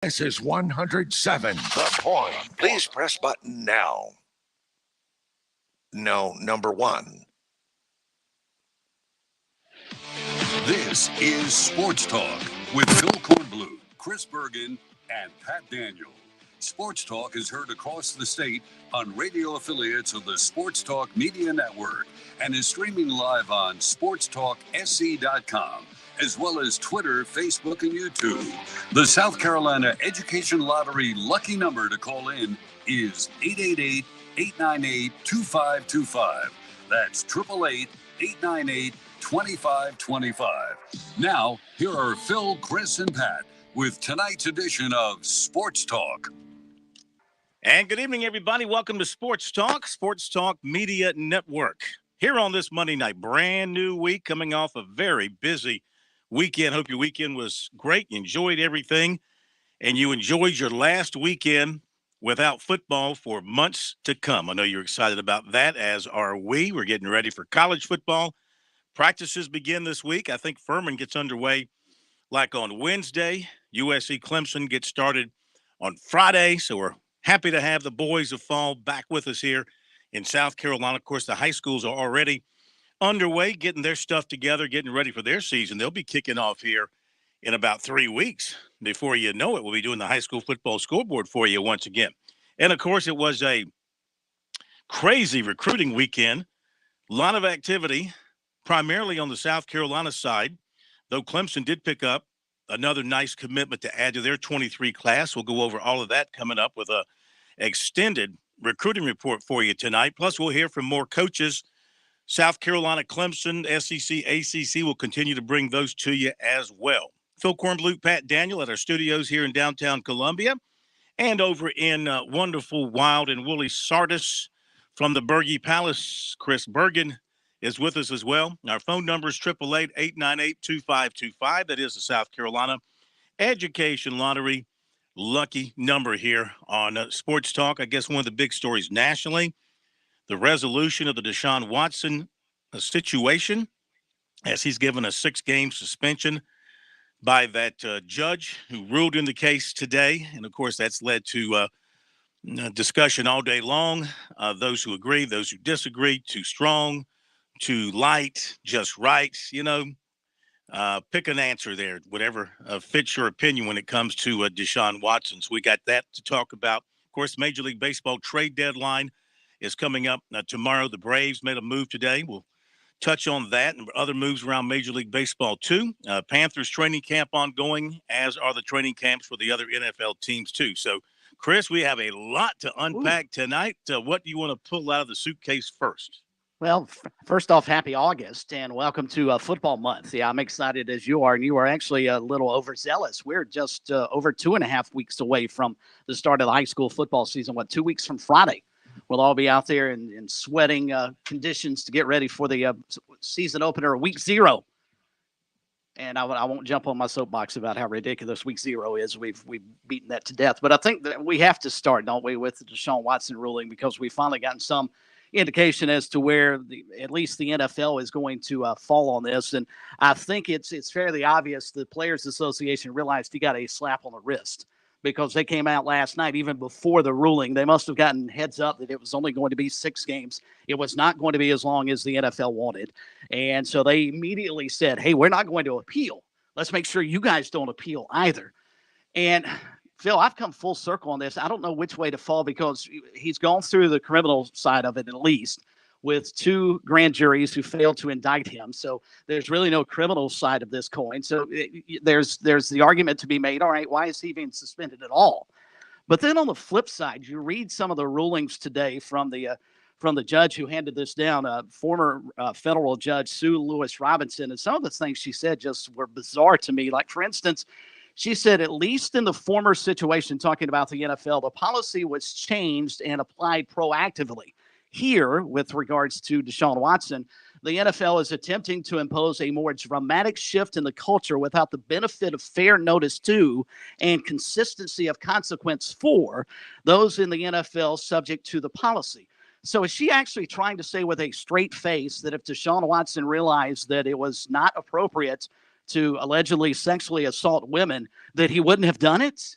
This is 107. The Point. Please press button now. No, number 1. This is Sports Talk with Phil Kornbluth, Chris Bergen, and Pat Daniel. Sports Talk is heard across the state on radio affiliates of the Sports Talk Media Network and is streaming live on SportsTalkSC.com, as well as Twitter, Facebook, and YouTube. The South Carolina Education Lottery lucky number to call in is 888-898-2525. That's 888-898-2525. Now, here are Phil, Chris, and Pat with tonight's edition of Sports Talk. And good evening, everybody. Welcome to Sports Talk Media Network. Here on this Monday night, brand new week, coming off a very busy weekend. Hope your weekend was great. You enjoyed everything, and you enjoyed your last weekend without football for months to come. I know you're excited about that, as are we. We're getting ready for college football. Practices begin this week. I think Furman gets underway like on Wednesday. USC Clemson gets started on Friday, so we're happy to have the boys of fall back with us here in South Carolina. Of course, the high schools are already underway, getting their stuff together, getting ready for their season. They'll be kicking off here in about 3 weeks. Before you know it, we'll be doing the high school football scoreboard for you once again. And, of course, it was a crazy recruiting weekend. A lot of activity, primarily on the South Carolina side, though Clemson did pick up another nice commitment to add to their 23 class. We'll go over all of that coming up with a extended recruiting report for you tonight. Plus, we'll hear from more coaches. South Carolina, Clemson, SEC, ACC will continue to bring those to you as well. Phil Kornbluth, Pat Daniel at our studios here in downtown Columbia, and over in wonderful, wild, and woolly Sardis from the Bergie Palace, Chris Bergen is with us as well. Our phone number is 888-898-2525. That is the South Carolina Education Lottery lucky number here on Sports Talk. I guess one of the big stories nationally, the resolution of the Deshaun Watson situation, as he's given a 6-game suspension by that judge who ruled in the case today. And, of course, that's led to discussion all day long. Those who agree, those who disagree, too strong, too light, just right, pick an answer there, whatever fits your opinion when it comes to Deshaun Watson. So we got that to talk about. Of course, Major League Baseball trade deadline is coming up tomorrow. The Braves made a move today. We'll touch on that and other moves around Major League Baseball too. Panthers training camp ongoing, as are the training camps for the other NFL teams too. So, Chris, we have a lot to unpack tonight. What do you want to pull out of the suitcase first? Well, first off, happy August and welcome to football month. Yeah, I'm excited as you are, and you are actually a little overzealous. We're just over 2.5 weeks away from the start of the high school football season. 2 weeks from Friday? We'll all be out there in sweating conditions to get ready for the season opener, week 0. And I won't jump on my soapbox about how ridiculous week 0 is. We've beaten that to death. But I think that we have to start, don't we, with the Deshaun Watson ruling, because we've finally gotten some indication as to where at least the NFL is going to fall on this. And I think it's fairly obvious the Players Association realized he got a slap on the wrist, because they came out last night, even before the ruling. They must have gotten heads up that it was only going to be 6 games. It was not going to be as long as the NFL wanted. And so they immediately said, hey, we're not going to appeal. Let's make sure you guys don't appeal either. And Phil, I've come full circle on this. I don't know which way to fall, because he's gone through the criminal side of it, at least, with 2 grand juries who failed to indict him. So there's really no criminal side of this coin. So there's the argument to be made, all right, why is he being suspended at all? But then on the flip side, you read some of the rulings today from the judge who handed this down, former federal judge Sue Lewis Robinson, and some of the things she said just were bizarre to me. Like, for instance, she said, at least in the former situation, talking about the NFL, the policy was changed and applied proactively. Here, with regards to Deshaun Watson, the NFL is attempting to impose a more dramatic shift in the culture without the benefit of fair notice to and consistency of consequence for those in the NFL subject to the policy. So is she actually trying to say with a straight face that if Deshaun Watson realized that it was not appropriate to allegedly sexually assault women, that he wouldn't have done it?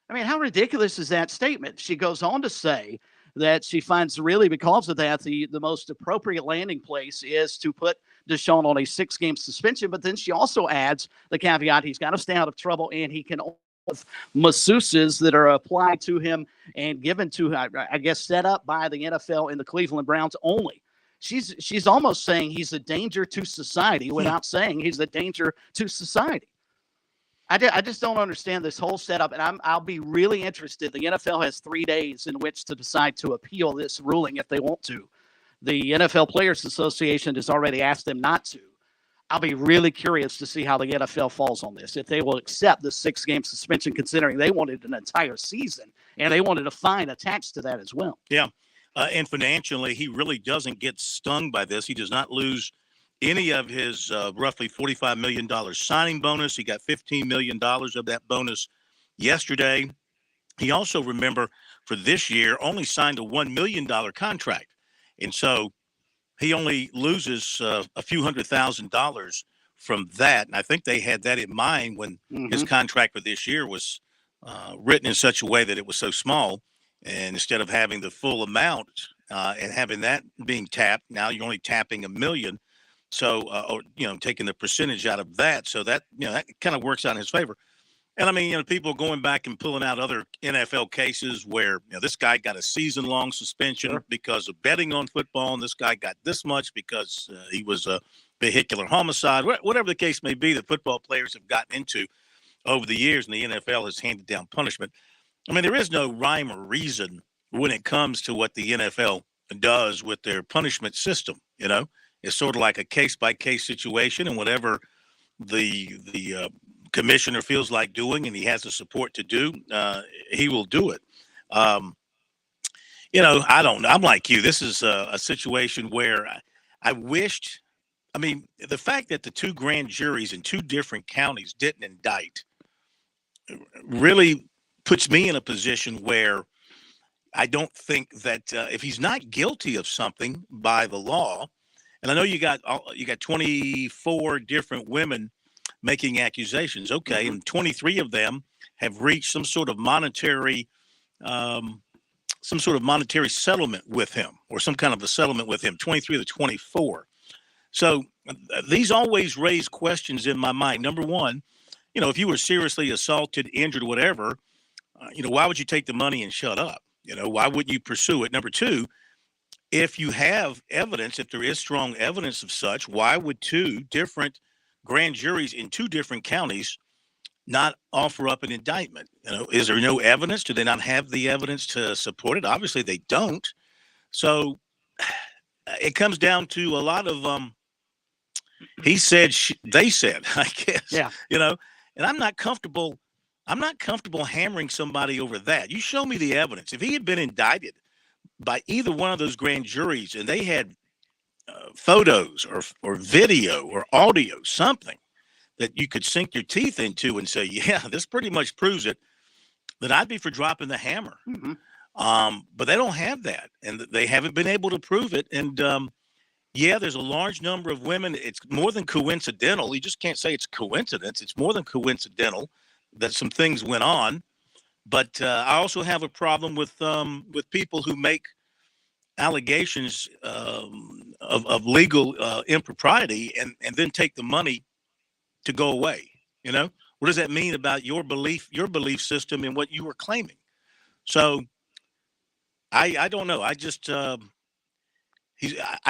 I mean, how ridiculous is that statement? She goes on to say that she finds really because of that, the most appropriate landing place is to put Deshaun on a 6-game suspension. But then she also adds the caveat he's got to stay out of trouble and he can have masseuses that are applied to him and given to, I guess, set up by the NFL and the Cleveland Browns only. She's almost saying he's a danger to society without saying he's a danger to society. I just don't understand this whole setup, and I'll be really interested. The NFL has 3 days in which to decide to appeal this ruling if they want to. The NFL Players Association has already asked them not to. I'll be really curious to see how the NFL falls on this, if they will accept the 6-game suspension, considering they wanted an entire season, and they wanted a fine attached to that as well. Yeah, and financially, he really doesn't get stung by this. He does not lose any of his roughly $45 million signing bonus. He got $15 million of that bonus yesterday. He also, remember, for this year, only signed a $1 million contract. And so he only loses a few $100,000 from that. And I think they had that in mind when his contract for this year was written in such a way that it was so small. And instead of having the full amount and having that being tapped, now you're only tapping $1 million. So, or, taking the percentage out of that. So that, that kind of works out in his favor. And I mean, people going back and pulling out other NFL cases where, this guy got a season-long suspension because of betting on football. And this guy got this much because he was a vehicular homicide, whatever the case may be that football players have gotten into over the years. And the NFL has handed down punishment. I mean, there is no rhyme or reason when it comes to what the NFL does with their punishment system. It's sort of like a case-by-case situation, and whatever the commissioner feels like doing and he has the support to do, he will do it. I don't know. I'm like you. This is a situation where I wished – I mean, the fact that the 2 grand juries in 2 different counties didn't indict really puts me in a position where I don't think that if he's not guilty of something by the law – and I know you got 24 different women making accusations. Okay, and 23 of them have reached some sort of monetary settlement with him, or some kind of a settlement with him. 23 of the 24. So these always raise questions in my mind. Number one, if you were seriously assaulted, injured, whatever, why would you take the money and shut up? Why wouldn't you pursue it? Number two, if you have evidence, if there is strong evidence of such, why would 2 different grand juries in 2 different counties not offer up an indictment? Is there no evidence? Do they not have the evidence to support it? Obviously, they don't. So it comes down to a lot of he said, they said, I guess. Yeah. And I'm not comfortable hammering somebody over that. You show me the evidence. If he had been indicted by either one of those grand juries and they had photos or video or audio, something that you could sink your teeth into and say, yeah, this pretty much proves it, then I'd be for dropping the hammer. But they don't have that, and they haven't been able to prove it. And there's a large number of women. It's more than coincidental. You just can't say it's coincidence. It's more than coincidental that some things went on. But I also have a problem with people who make allegations of legal impropriety and then take the money to go away. What does that mean about your belief system and what you were claiming? So I don't know. I just I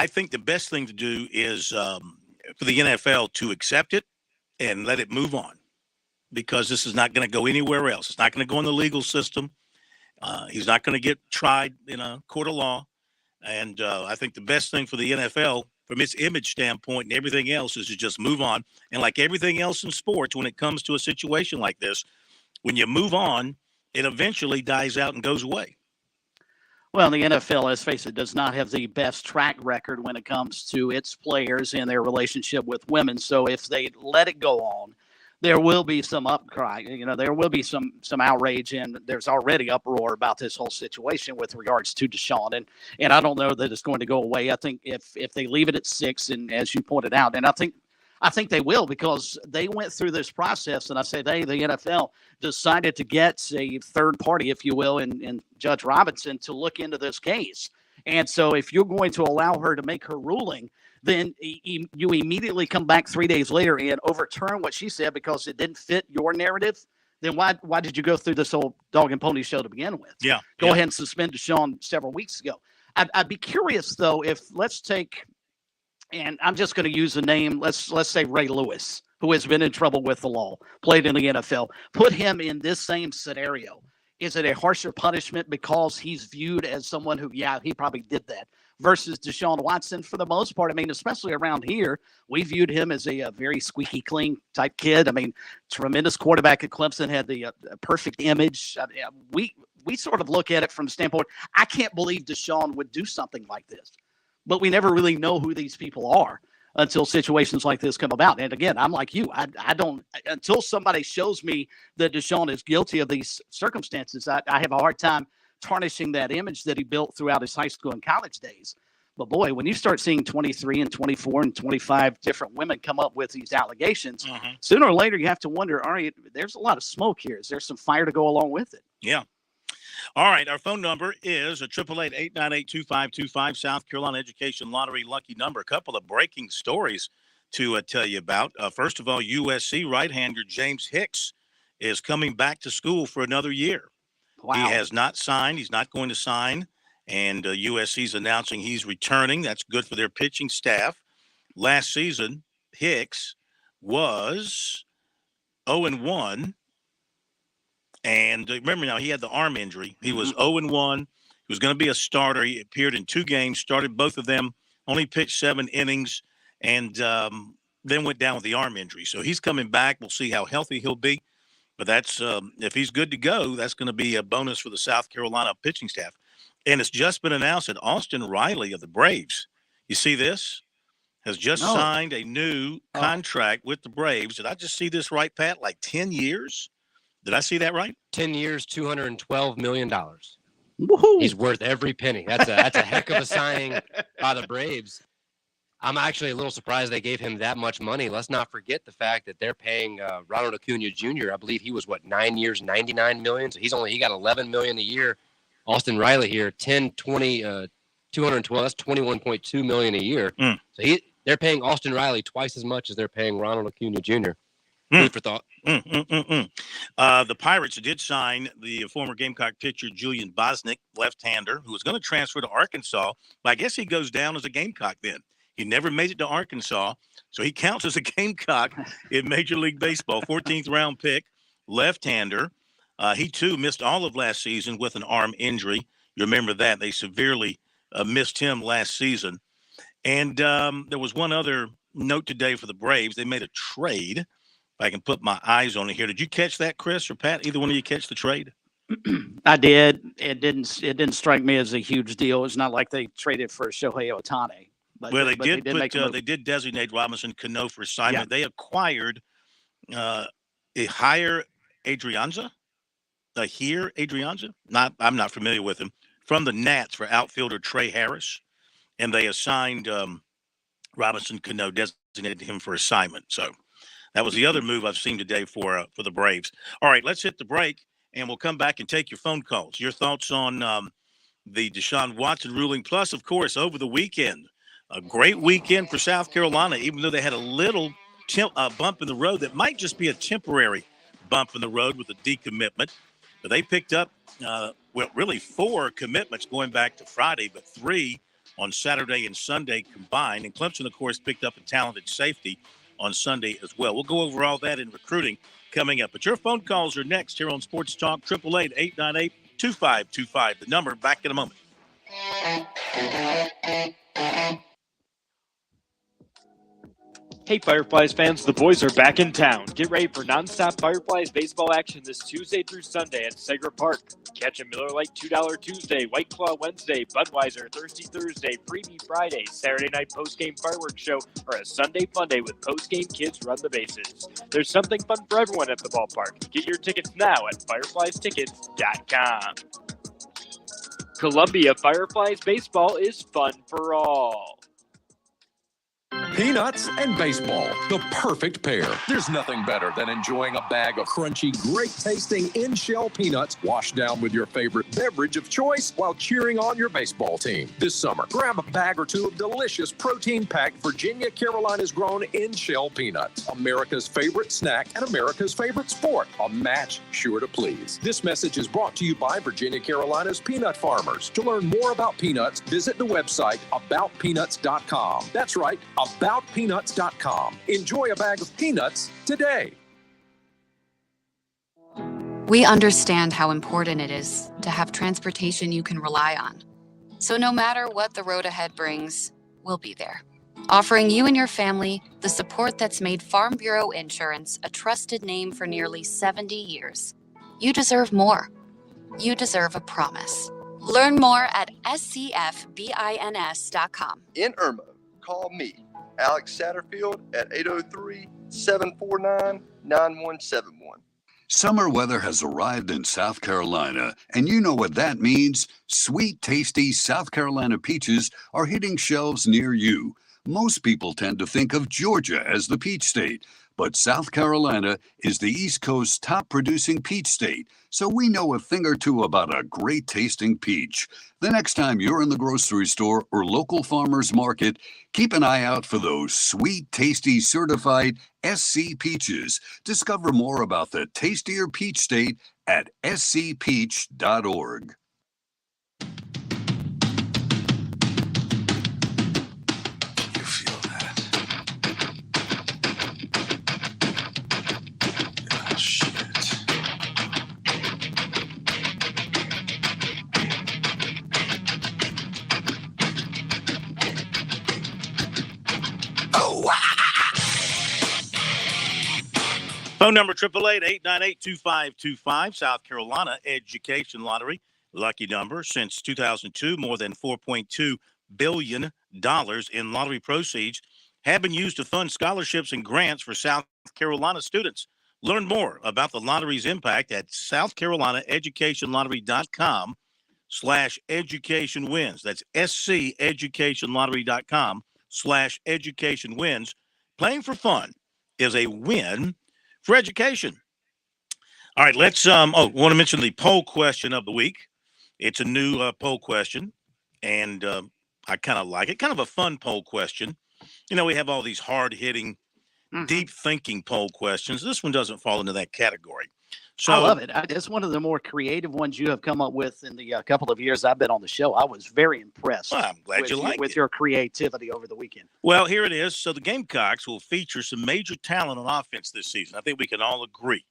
think the best thing to do is for the NFL to accept it and let it move on, because this is not going to go anywhere else. It's not going to go in the legal system. He's not going to get tried in a court of law. And I think the best thing for the NFL, from its image standpoint and everything else, is to just move on. And like everything else in sports, when it comes to a situation like this, when you move on, it eventually dies out and goes away. Well, the NFL, let's face it, does not have the best track record when it comes to its players and their relationship with women. So if they let it go on, there will be some upcry. There will be some outrage, and there's already uproar about this whole situation with regards to Deshaun. And I don't know that it's going to go away. I think if they leave it at 6, and as you pointed out, and I think I think they will, because they went through this process, and I say the NFL decided to get a third party, if you will, in Judge Robinson to look into this case. And so if you're going to allow her to make her ruling, then you immediately come back 3 days later and overturn what she said because it didn't fit your narrative. Then why did you go through this whole dog and pony show to begin with? Yeah. Go ahead and suspend Deshaun several weeks ago. I'd be curious, though, if let's take, and I'm just going to use a name, let's say Ray Lewis, who has been in trouble with the law, played in the NFL, put him in this same scenario. Is it a harsher punishment because he's viewed as someone who, he probably did that, versus Deshaun Watson? For the most part, I mean, especially around here, we viewed him as a very squeaky clean type kid. I mean, tremendous quarterback at Clemson, had the perfect image. We sort of look at it from the standpoint, I can't believe Deshaun would do something like this. But we never really know who these people are until situations like this come about. And again, I'm like you. I don't, until somebody shows me that Deshaun is guilty of these circumstances, I have a hard time tarnishing that image that he built throughout his high school and college days. But boy, when you start seeing 23 and 24 and 25 different women come up with these allegations, sooner or later you have to wonder, all right, there's a lot of smoke here. Is there some fire to go along with it? Yeah. All right, our phone number is 888-898-2525, South Carolina Education Lottery lucky number. A couple of breaking stories to tell you about. First of all, USC right-hander James Hicks is coming back to school for another year. Wow. He has not signed. He's not going to sign, and USC's announcing he's returning. That's good for their pitching staff. Last season, Hicks was 0-1. And remember now, he had the arm injury. He was 0-1. He was going to be a starter. He appeared in 2 games, started both of them, only pitched 7 innings, and then went down with the arm injury. So he's coming back. We'll see how healthy he'll be. But that's if he's good to go, that's going to be a bonus for the South Carolina pitching staff. And it's just been announced that Austin Riley of the Braves, you see this, has just signed a new contract with the Braves. Did I just see this right, Pat? Like 10 years? Did I see that right? 10 years, $212 million. Woo-hoo. He's worth every penny. That's a heck of a signing by the Braves. I'm actually a little surprised they gave him that much money. Let's not forget the fact that they're paying Ronald Acuna Jr. I believe he was 9 years, $99 million. So he got $11 million a year. Austin Riley here, 10, 20, 212. That's $21.2 million a year. So they're paying Austin Riley twice as much as they're paying Ronald Acuna Jr. Food for thought. The Pirates did sign the former Gamecock pitcher Julian Bosnick, left-hander, who was going to transfer to Arkansas. But I guess he goes down as a Gamecock then. He never made it to Arkansas, so he counts as a Gamecock in Major League Baseball. 14th round pick, left-hander. He, too, missed all of last season with an arm injury. You remember that. They severely missed him last season. And there was one other note today for the Braves. They made a trade. If I can put my eyes on it here. Did you catch that, Chris or Pat? Either one of you catch the trade? I did. It didn't strike me as a huge deal. It's not like they traded for Shohei Ohtani. But, well, they they did designate Robinson Cano for assignment. Yeah. They acquired Ahir Adrianza. I'm not familiar with him. From the Nats for outfielder Trey Harris. And they assigned Robinson Cano, designated him for assignment. So that was the other move I've seen today for the Braves. All right, let's hit the break, and we'll come back and take your phone calls. Your thoughts on the Deshaun Watson ruling, plus, of course, over the weekend. A great weekend for South Carolina, even though they had a little bump in the road that might just be a temporary bump in the road with a decommitment. But they picked up, really 4 commitments going back to Friday, but 3 on Saturday and Sunday combined. And Clemson, of course, picked up a talented safety on Sunday as well. We'll go over all that in recruiting coming up. But your phone calls are next here on Sports Talk, 888-898-2525. The number, back in a moment. Hey Fireflies fans, the boys are back in town. Get ready for nonstop Fireflies baseball action this Tuesday through Sunday at Sager Park. Catch a Miller Lite $2 Tuesday, White Claw Wednesday, Budweiser Thursday, Freebie Friday, Saturday night postgame fireworks show, or a Sunday fun day with postgame kids run the bases. There's something fun for everyone at the ballpark. Get your tickets now at firefliestickets.com. Columbia Fireflies baseball is fun for all. Peanuts and baseball, the perfect pair. There's nothing better than enjoying a bag of crunchy, great-tasting in-shell peanuts washed down with your favorite beverage of choice while cheering on your baseball team. This summer, grab a bag or two of delicious protein-packed Virginia Carolina's grown in-shell peanuts. America's favorite snack and America's favorite sport. A match sure to please. This message is brought to you by Virginia Carolina's peanut farmers. To learn more about peanuts, visit the website aboutpeanuts.com. That's right, aboutpeanuts.com. Enjoy a bag of peanuts today. We understand how important it is to have transportation you can rely on. So no matter what the road ahead brings, we'll be there, offering you and your family the support that's made Farm Bureau Insurance a trusted name for nearly 70 years. You deserve more. You deserve a promise. Learn more at scfbins.com. In Irmo, call me, Alex Satterfield, at 803-749-9171. Summer weather has arrived in South Carolina, and you know what that means. Sweet, tasty South Carolina peaches are hitting shelves near you. Most people tend to think of Georgia as the peach state, but South Carolina is the East Coast's top producing peach state, so we know a thing or two about a great tasting peach. The next time you're in the grocery store or local farmer's market, keep an eye out for those sweet, tasty, certified SC peaches. Discover more about the tastier peach state at scpeach.org. You feel that? Oh, shit. Oh, Phone number 888-898-2525. South Carolina Education Lottery. Lucky number since 2002. More than $4.2 billion in lottery proceeds have been used to fund scholarships and grants for South Carolina students. Learn more about the lottery's impact at southcarolinaeducationlottery.com/educationwins. That's sceducationlottery.com/educationwins. Playing for fun is a win for education. All right, let's want to mention the poll question of the week. It's a new poll question, and I kind of like it. Kind of a fun poll question. You know, we have all these hard-hitting, deep thinking poll questions. This one doesn't fall into that category. So I love it. It's one of the more creative ones you have come up with in the couple of years I've been on the show. I was very impressed. Well, I'm glad you liked with it. your creativity over the weekend. Well, here it is. So the Gamecocks will feature some major talent on offense this season. I think we can all agree.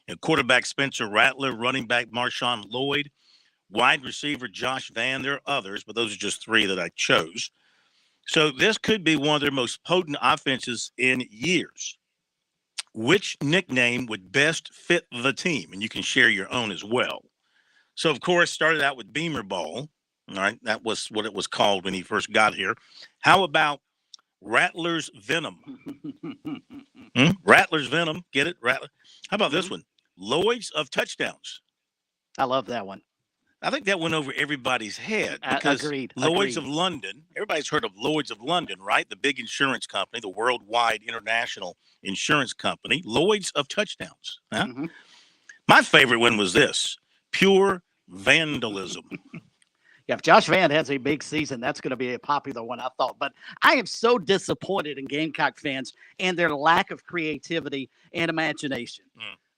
And quarterback Spencer Rattler, running back Marshawn Lloyd, wide receiver Josh Vann. There are others, but those are just three that I chose. So this could be one of their most potent offenses in years. Which nickname would best fit the team? And you can share your own as well. So, of course, started out with Beamer Ball. All right, that was what it was called when he first got here. How about Rattler's Venom? Rattler's Venom. Get it? Rattler. How about this one? Lloyd's of Touchdowns. I love that one. I think that went over everybody's head because Agreed. Lloyd's of London, everybody's heard of Lloyd's of London, right? The big insurance company, the worldwide international insurance company, Lloyd's of Touchdowns. Huh? My favorite one was this, Pure Vandalism. Yeah, if Josh Vann has a big season, that's going to be a popular one, I thought. But I am so disappointed in Gamecock fans and their lack of creativity and imagination.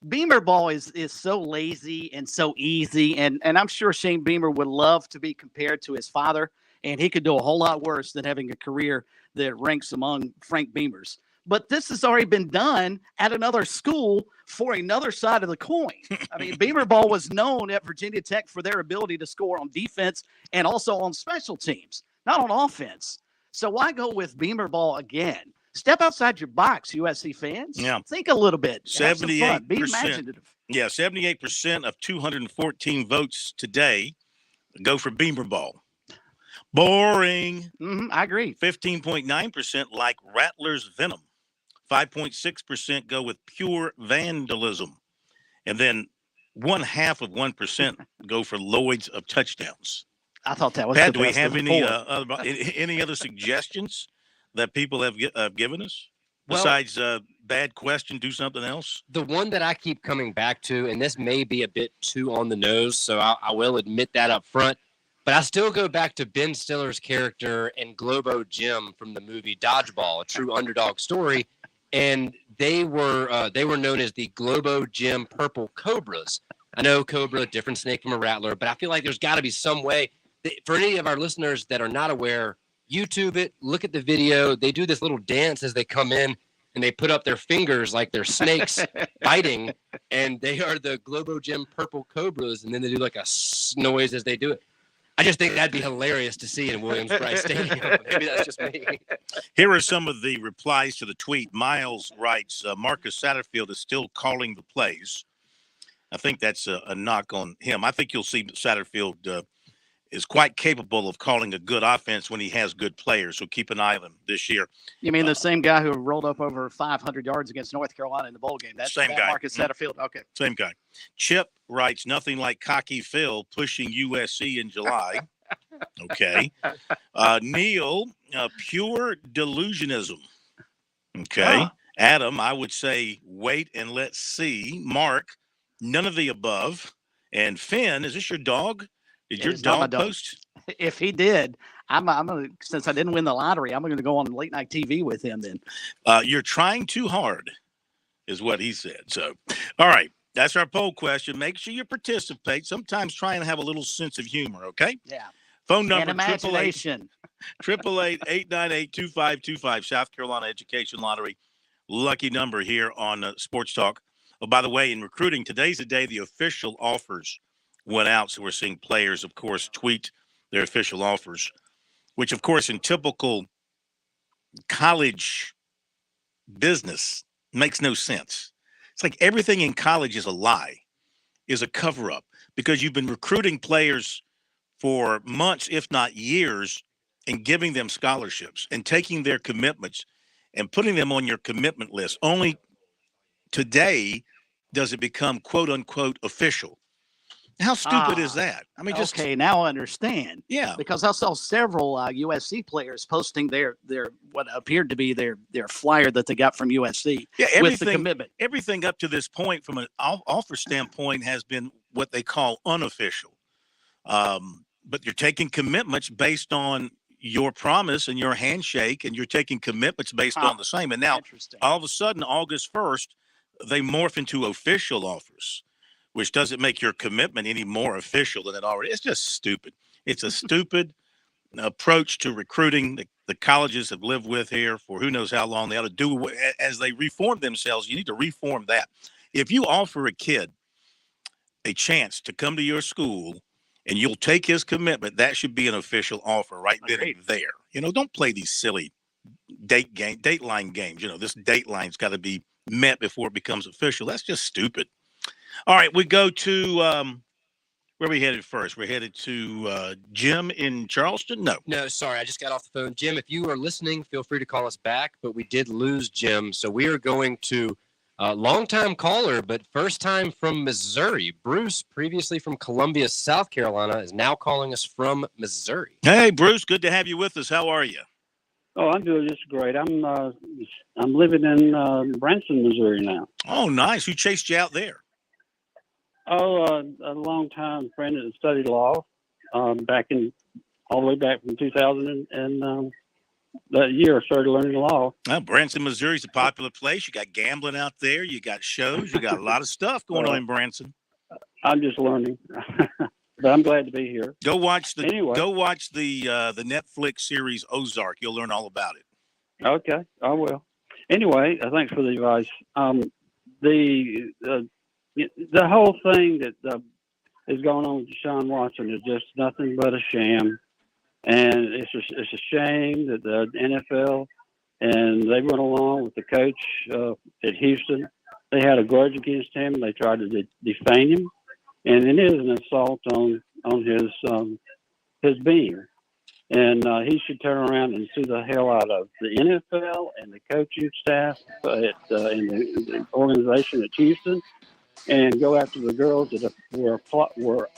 Beamer Ball is so lazy and so easy, and I'm sure Shane Beamer would love to be compared to his father, and he could do a whole lot worse than having a career that ranks among Frank Beamer's. But this has already been done at another school for another side of the coin. I mean, Beamer Ball was known at Virginia Tech for their ability to score on defense and also on special teams, not on offense. So why go with Beamer Ball again? Step outside your box, USC fans. Yeah. Think a little bit. 78%. Be imaginative. Yeah, 78% of 214 votes today go for Beamer Ball. Boring. I agree. 15.9% like Rattler's Venom. 5.6% go with Pure Vandalism. And then 0.5% go for Lloyd's of Touchdowns. I thought that was Pat, the do we best have of any the four. any other suggestions that people have given us? Well, Besides bad question, do something else? the one that I keep coming back to, and this may be a bit too on the nose, so I will admit that up front, but I still go back to Ben Stiller's character and Globo Jim from the movie Dodgeball, a true underdog story, and they were known as the Globo Jim Purple Cobras. I know Cobra, different snake from a rattler, but I feel like there's got to be some way that, for any of our listeners that are not aware, YouTube it, look at the video. They do this little dance as they come in, and they put up their fingers like they're snakes biting, and they are the Globo Gym Purple Cobras, and then they do like a noise as they do it. I just think that'd be hilarious to see in Williams-Brice Stadium. Maybe that's just me. Here are some of the replies to the tweet. Miles writes, Marcus Satterfield is still calling the plays. I think that's a knock on him. I think you'll see Satterfield is quite capable of calling a good offense when he has good players. So keep an eye on him this year. You mean the same guy who rolled up over 500 yards against North Carolina in the bowl game? That's same guy. Marcus Satterfield. Okay. Same guy. Chip writes, nothing like cocky Phil pushing USC in July. Okay. Neil, pure delusionism. Okay. Adam, I would say wait and let's see. Mark, none of the above. And Finn, is this your dog? Did your dog post? If he did, I'm gonna, since I didn't win the lottery, I'm going to go on late night TV with him then. You're trying too hard, is what he said. So, all right, that's our poll question. Make sure you participate. Sometimes try and have a little sense of humor. Okay. Yeah. Phone number: and imagination. 888-898-2525. South Carolina Education Lottery, lucky number here on Sports Talk. Oh, by the way, in recruiting, today's the day the official offers went out. So we're seeing players, of course, tweet their official offers, which, of course, in typical college business makes no sense. It's like everything in college is a lie, is a cover-up, because you've been recruiting players for months, if not years, and giving them scholarships and taking their commitments and putting them on your commitment list. Only today does it become quote-unquote official. How stupid is that? I mean, just okay. Now I understand. Yeah, because I saw several USC players posting their what appeared to be their flyer that they got from USC. Yeah, with the commitment. Everything up to this point, from an offer standpoint, has been what they call unofficial. But you're taking commitments based on your promise and your handshake, and you're taking commitments based on the same. And now, all of a sudden, August 1st, they morph into official offers, which doesn't make your commitment any more official than it already is. It's just stupid. It's a stupid approach to recruiting the colleges have lived with here for who knows how long. They ought to do as they reform themselves. You need to reform that. If you offer a kid a chance to come to your school and you'll take his commitment, that should be an official offer right then and there. You know, don't play these silly date line games. You know, this date line's got to be met before it becomes official. That's just stupid. All right, we go to where are we headed first? We're headed to Jim in Charleston? No, sorry, I just got off the phone. Jim, if you are listening, feel free to call us back, but we did lose Jim, so we are going to longtime caller, but first time from Missouri. Bruce, previously from Columbia, South Carolina, is now calling us from Missouri. Hey, Bruce, good to have you with us. How are you? Oh, I'm doing just great. I'm living in Branson, Missouri now. Oh, nice. Who chased you out there? Oh, a long-time friend that studied law, all the way back from 2000 and that year I started learning law. Well, Branson, Missouri is a popular place. You got gambling out there. You got shows. You got a lot of stuff going on in Branson. I'm just learning, but I'm glad to be here. Go watch the Netflix series Ozark. You'll learn all about it. Okay, I will. Anyway, thanks for the advice. The whole thing that is going on with Deshaun Watson is just nothing but a sham. And it's a shame that the NFL and they went along with the coach at Houston. They had a grudge against him. They tried to defame him, and it is an assault on his being. And he should turn around and sue the hell out of the NFL and the coaching staff in the organization at Houston, and go after the girls that were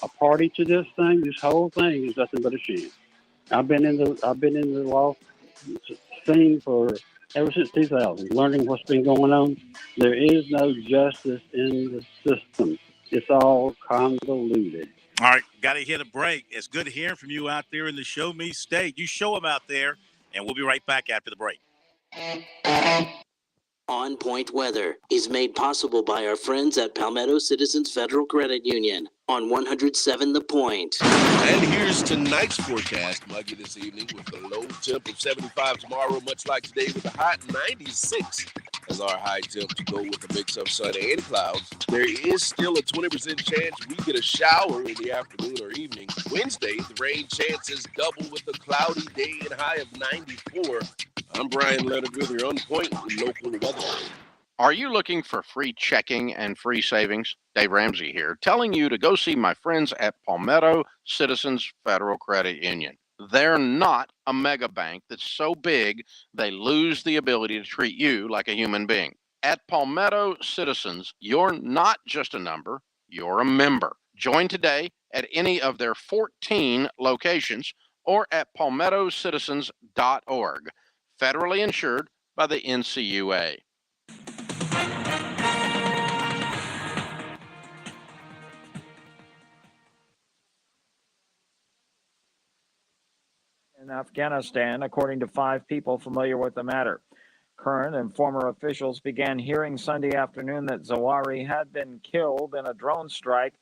a party to this thing. This whole thing is nothing but a shame. I've been in the law seen ever since 2000, learning what's been going on. There is no justice in the system. It's all convoluted. All right, got to hit a break. It's good hearing from you out there in the Show Me State. You show them out there, and we'll be right back after the break. On Point Weather is made possible by our friends at Palmetto Citizens Federal Credit Union on 107 The Point. And here's tonight's forecast. Muggy this evening with a low temp of 75 tomorrow, much like today with a hot 96 as our high temp to go with a mix of sun and clouds. There is still a 20% chance we get a shower in the afternoon or evening. Wednesday, the rain chances double with a cloudy day and high of 94. I'm Brian Leonard with your On Point local weather. Are you looking for free checking and free savings? Dave Ramsey here, telling you to go see my friends at Palmetto Citizens Federal Credit Union. They're not a mega bank that's so big they lose the ability to treat you like a human being. At Palmetto Citizens, you're not just a number, you're a member. Join today at any of their 14 locations or at palmettocitizens.org. Federally insured by the NCUA. In Afghanistan, according to 5 people familiar with the matter. Current and former officials began hearing Sunday afternoon that Zawahiri had been killed in a drone strike,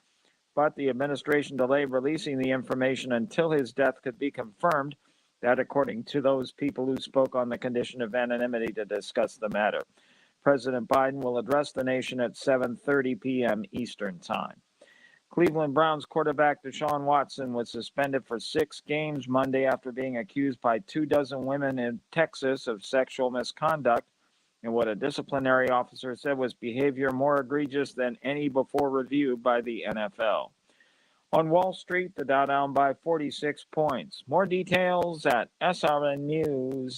but the administration delayed releasing the information until his death could be confirmed. That, according to those people who spoke on the condition of anonymity to discuss the matter. President Biden will address the nation at 7:30 p.m. Eastern Time. Cleveland Browns quarterback Deshaun Watson was suspended for 6 games Monday after being accused by 24 women in Texas of sexual misconduct in what a disciplinary officer said was behavior more egregious than any before review by the NFL. On Wall Street, the Dow down by 46 points. More details at srnnews.com.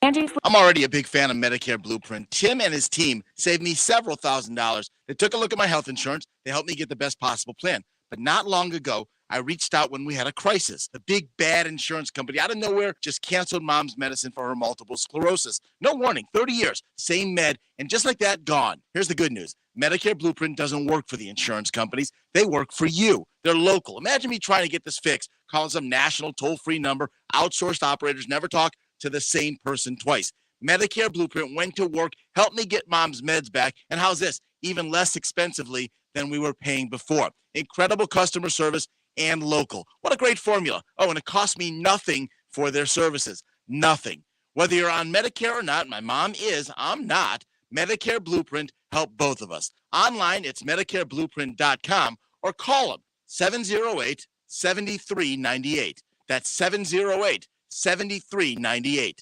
I'm already a big fan of Medicare Blueprint. Tim and his team saved me several $1,000s. They took a look at my health insurance. They helped me get the best possible plan. But not long ago, I reached out when we had a crisis. The big bad insurance company out of nowhere just canceled Mom's medicine for her multiple sclerosis. No warning, 30 years, same med, and just like that, gone. Here's the good news. Medicare Blueprint doesn't work for the insurance companies. They work for you. They're local. Imagine me trying to get this fixed, calling some national toll-free number. Outsourced operators never talk to the same person twice. Medicare Blueprint went to work, helped me get Mom's meds back, and how's this? Even less expensively than we were paying before. Incredible customer service and local. What a great formula. Oh, and it cost me nothing for their services. Nothing. Whether you're on Medicare or not, my mom is, I'm not. Medicare Blueprint help both of us. Online, it's MedicareBlueprint.com or call them 708-7398. That's 708-7398.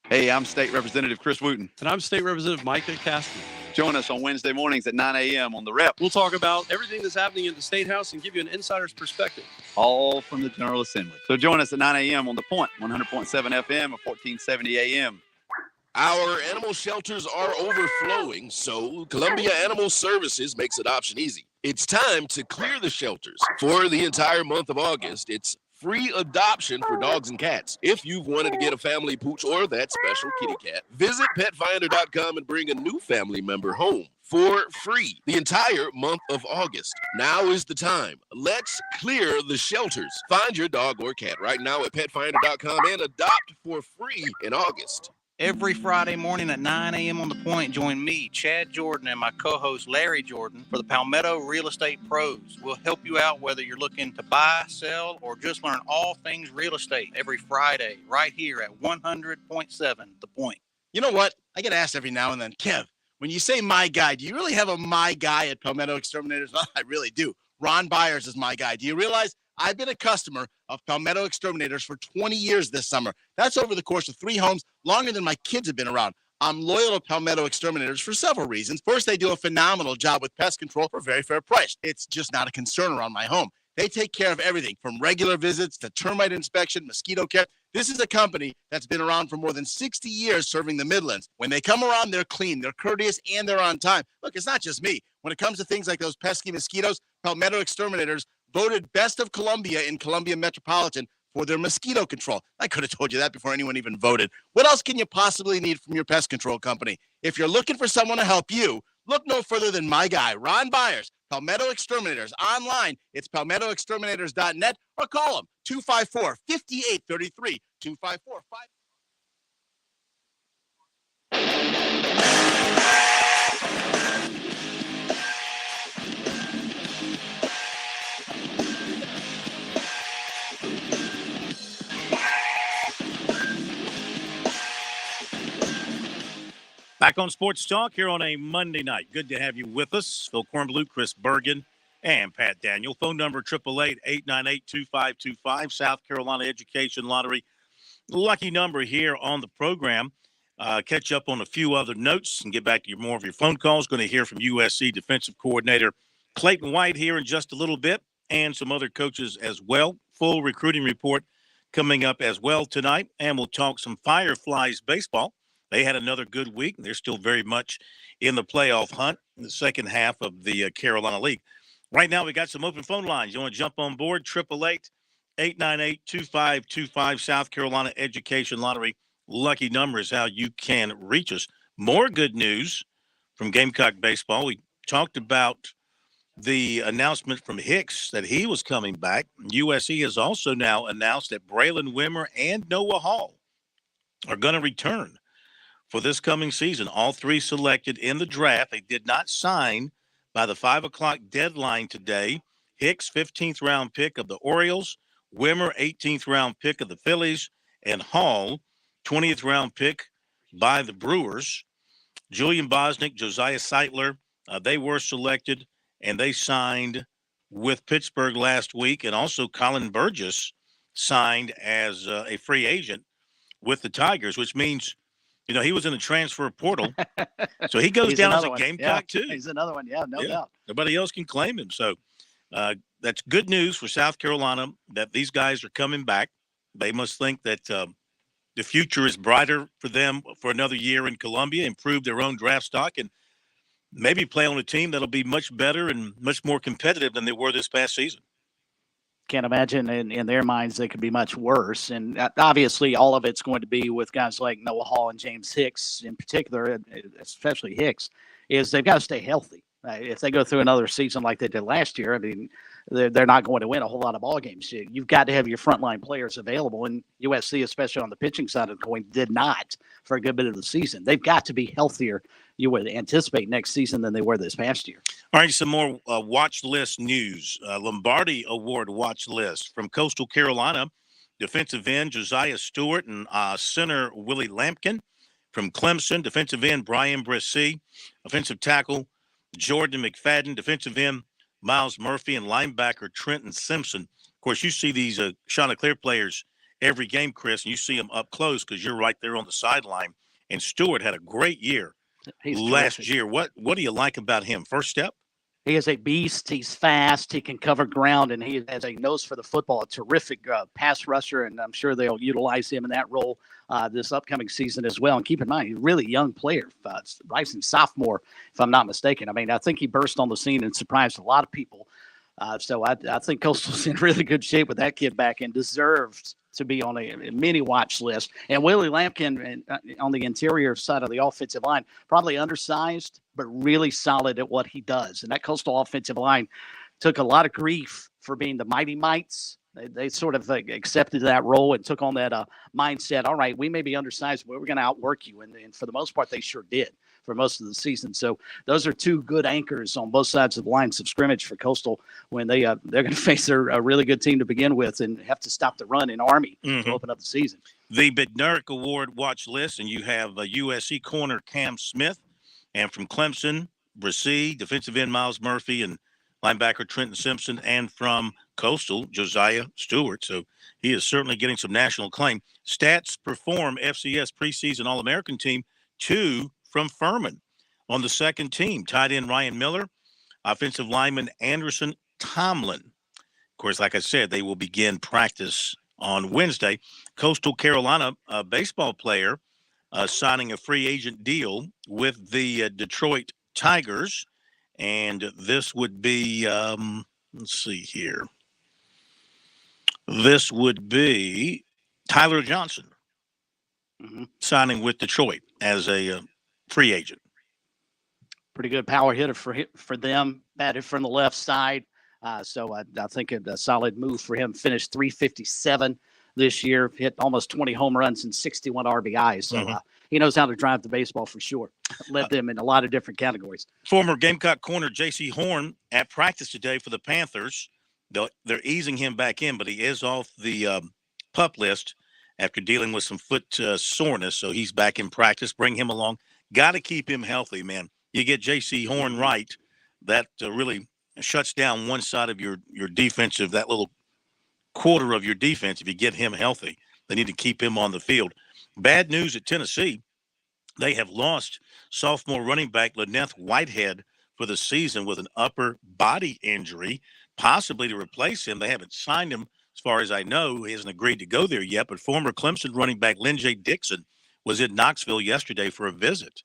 Hey, I'm State Representative Chris Wooten. And I'm State Representative Micah Cassidy. Join us on Wednesday mornings at 9 a.m. on The Rep. We'll talk about everything that's happening in the State House and give you an insider's perspective. All from the General Assembly. So join us at 9 a.m. on The Point, 100.7 FM or 1470 a.m. Our animal shelters are overflowing, so Columbia Animal Services makes adoption easy. It's time to clear the shelters. For the entire month of August, it's free adoption for dogs and cats. If you've wanted to get a family pooch or that special kitty cat, visit petfinder.com and bring a new family member home for free the entire month of August. Now is the time. Let's clear the shelters. Find your dog or cat right now at petfinder.com and adopt for free in August. Every Friday morning at 9 a.m. on The Point, join me, Chad Jordan, and my co-host Larry Jordan for the Palmetto Real Estate Pros. We'll help you out whether you're looking to buy, sell, or just learn all things real estate every Friday right here at 100.7 The Point. You know what? I get asked every now and then, Kev, when you say my guy, do you really have a my guy at Palmetto Exterminators? Well, I really do. Ron Byers is my guy. Do you realize I've been a customer of Palmetto Exterminators for 20 years this summer? That's over the course of 3 homes, longer than my kids have been around. I'm loyal to Palmetto Exterminators for several reasons. First, they do a phenomenal job with pest control for a very fair price. It's just not a concern around my home. They take care of everything from regular visits to termite inspection, mosquito care. This is a company that's been around for more than 60 years serving the Midlands. When they come around, they're clean, they're courteous, and they're on time. Look, it's not just me. When it comes to things like those pesky mosquitoes, Palmetto Exterminators voted best of Columbia in Columbia Metropolitan for their mosquito control. I could have told you that before anyone even voted. What else can you possibly need from your pest control company? If you're looking for someone to help you, look no further than my guy, Ron Byers, Palmetto Exterminators. Online, it's palmettoexterminators.net, or call them 254-5833, 254-5. Back on Sports Talk here on a Monday night. Good to have you with us. Phil Kornbluth, Chris Bergen, and Pat Daniel. Phone number 888-898-2525. South Carolina Education Lottery. Lucky number here on the program. Catch up on a few other notes and get back to more of your phone calls. Going to hear from USC defensive coordinator Clayton White here in just a little bit, and some other coaches as well. Full recruiting report coming up as well tonight. And we'll talk some Fireflies baseball. They had another good week. They're still very much in the playoff hunt in the second half of the Carolina League. Right now, we got some open phone lines. You want to jump on board? 888-898-2525. South Carolina Education Lottery. Lucky number is how you can reach us. More good news from Gamecock baseball. We talked about the announcement from Hicks that he was coming back. USC has also now announced that Braylon Wimmer and Noah Hall are going to return for this coming season. All three selected in the draft. They did not sign by the 5 o'clock deadline today. Hicks, 15th round pick of the Orioles. Wimmer, 18th round pick of the Phillies. And Hall, 20th round pick by the Brewers. Julian Bosnick, Josiah Seitler, they were selected, and they signed with Pittsburgh last week. And also Colin Burgess signed as a free agent with the Tigers, which means, you know, he was in the transfer portal. So he goes down as a Gamecock, too. He's another one. Yeah, no doubt. Nobody else can claim him. So that's good news for South Carolina that these guys are coming back. They must think that the future is brighter for them for another year in Columbia, improve their own draft stock, and maybe play on a team that'll be much better and much more competitive than they were this past season. Can't imagine in their minds they could be much worse. And obviously all of it's going to be with guys like Noah Hall and James Hicks in particular, especially Hicks, is they've got to stay healthy. If they go through another season like they did last year, I mean, they're not going to win a whole lot of ball games. You've got to have your frontline players available, and USC, especially on the pitching side of the coin, did not for a good bit of the season. They've got to be healthier, you would anticipate, next season than they were this past year. All right, some more watch list news. Lombardi Award watch list from Coastal Carolina. Defensive end Josiah Stewart and center Willie Lampkin. From Clemson, defensive end Brian Brissy. Offensive tackle Jordan McFadden. Defensive end Miles Murphy, and linebacker Trenton Simpson. Of course, you see these Chanticleer players every game, Chris, and you see them up close because you're right there on the sideline. And Stewart had a great year last year. What do you like about him? First step? He is a beast. He's fast. He can cover ground, and he has a nose for the football. A terrific pass rusher, and I'm sure they'll utilize him in that role this upcoming season as well. And keep in mind, he's a really young player, rising sophomore, if I'm not mistaken. I mean, I think he burst on the scene and surprised a lot of people. So I think Coastal's in really good shape with that kid back and deserves to be on a mini watch list. And Willie Lampkin on the interior side of the offensive line, probably undersized, but really solid at what he does. And that Coastal offensive line took a lot of grief for being the Mighty Mites. They sort of accepted that role and took on that mindset. All right, we may be undersized, but we're going to outwork you. And for the most part, they sure did for most of the season. So those are two good anchors on both sides of the lines of scrimmage for Coastal when they're going to face a really good team to begin with and have to stop the run in Army to open up the season. The Bednarik Award watch list, and you have USC corner Cam Smith, and from Clemson, Brissy, defensive end Miles Murphy, and linebacker Trenton Simpson, and from Coastal, Josiah Stewart. So he is certainly getting some national acclaim. Stats Perform FCS preseason All-American team, 2 from Furman. On the second team, tight end Ryan Miller, offensive lineman Anderson Tomlin. Of course, like I said, they will begin practice on Wednesday. Coastal Carolina baseball player signing a free agent deal with the Detroit Tigers. And this would be, let's see here. This would be Tyler Johnson signing with Detroit as a free agent. Pretty good power hitter for them. Batted from the left side. So I think a solid move for him. Finished 357 this year. Hit almost 20 home runs and 61 RBIs. So he knows how to drive the baseball for sure. Led them in a lot of different categories. Former Gamecock corner J.C. Horn at practice today for the Panthers. They're easing him back in, but he is off the PUP list after dealing with some foot soreness. So he's back in practice. Bring him along. Got to keep him healthy, man. You get J.C. Horn right, that really shuts down one side of your defensive, that little quarter of your defense. If you get him healthy, they need to keep him on the field. Bad news at Tennessee. They have lost sophomore running back Lyneth Whitehead for the season with an upper body injury, possibly to replace him. They haven't signed him, as far as I know. He hasn't agreed to go there yet, but former Clemson running back Lynn J. Dixon was in Knoxville yesterday for a visit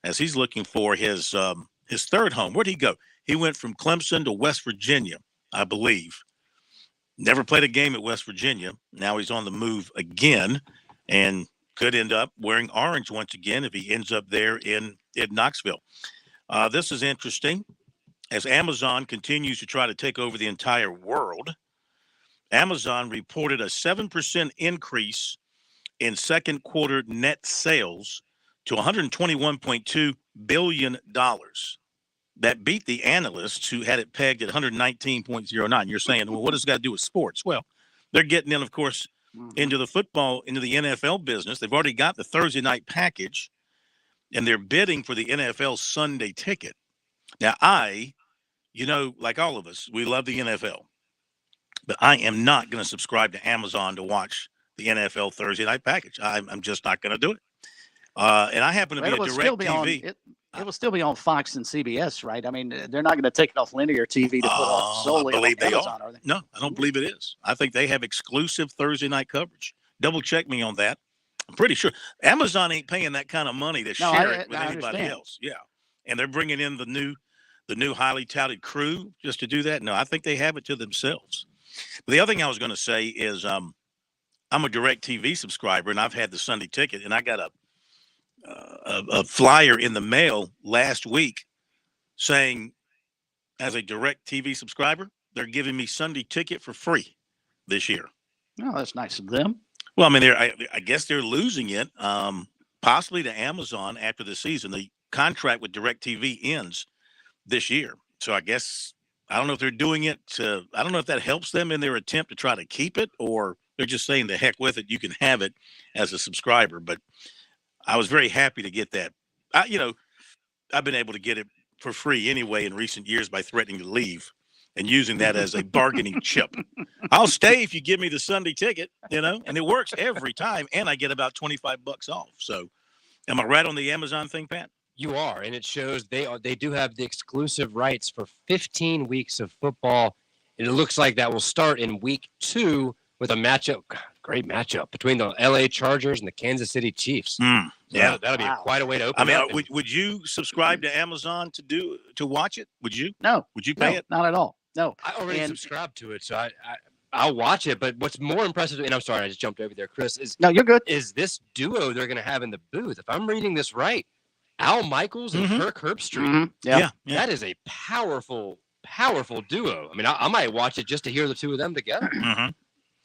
as he's looking for his third home. Where'd he go? He went from Clemson to West Virginia, I believe. Never played a game at West Virginia. Now he's on the move again and could end up wearing orange once again if he ends up there in Knoxville. This is interesting. As Amazon continues to try to take over the entire world, Amazon reported a 7% increase in second quarter net sales to $121.2 billion. That beat the analysts who had it pegged at 119.09. You're saying, well, what does it got to do with sports? Well, they're getting in, of course, into the NFL business. They've already got the Thursday night package, and they're bidding for the NFL Sunday ticket. Now, like all of us, we love the NFL, but I am not going to subscribe to Amazon to watch the NFL Thursday night package. I'm just not going to do it. And I happen to be a direct TV. It will still be on Fox and CBS, right? I mean, they're not going to take it off linear TV to put it solely on Amazon, are they? No, I don't believe it is. I think they have exclusive Thursday night coverage. Double check me on that. I'm pretty sure Amazon ain't paying that kind of money to share it with anybody else. Yeah, and they're bringing in the new highly touted crew just to do that. No, I think they have it to themselves. But the other thing I was going to say is I'm a direct TV subscriber, and I've had the Sunday ticket, and I got a flyer in the mail last week saying, as a direct TV subscriber, they're giving me Sunday ticket for free this year. Oh, that's nice of them. Well, I mean, I guess they're losing it, possibly to Amazon after the season. The contract with DirecTV ends this year. So I guess, I don't know if they're doing it I don't know if that helps them in their attempt to try to keep it, or they're just saying the heck with it. You can have it as a subscriber, but I was very happy to get that. I've been able to get it for free anyway in recent years by threatening to leave and using that as a bargaining chip. I'll stay if you give me the Sunday ticket, and it works every time. And I get about $25 off. So am I right on the Amazon thing, Pat? You are. And it shows they do have the exclusive rights for 15 weeks of football. And it looks like that will start in week 2 with a great matchup between the LA Chargers and the Kansas City Chiefs. Yeah, that'll be quite a way to open. I mean, would you subscribe to Amazon to watch it? Would you? No. Would you pay it? Not at all. No. I already subscribed to it, so I'll watch it. But what's more impressive, and I'm sorry, I just jumped over there, Chris. No, you're good. Is this duo they're going to have in the booth? If I'm reading this right, Al Michaels and Kirk Herbstreit. Yeah. That is a powerful duo. I mean, I might watch it just to hear the two of them together.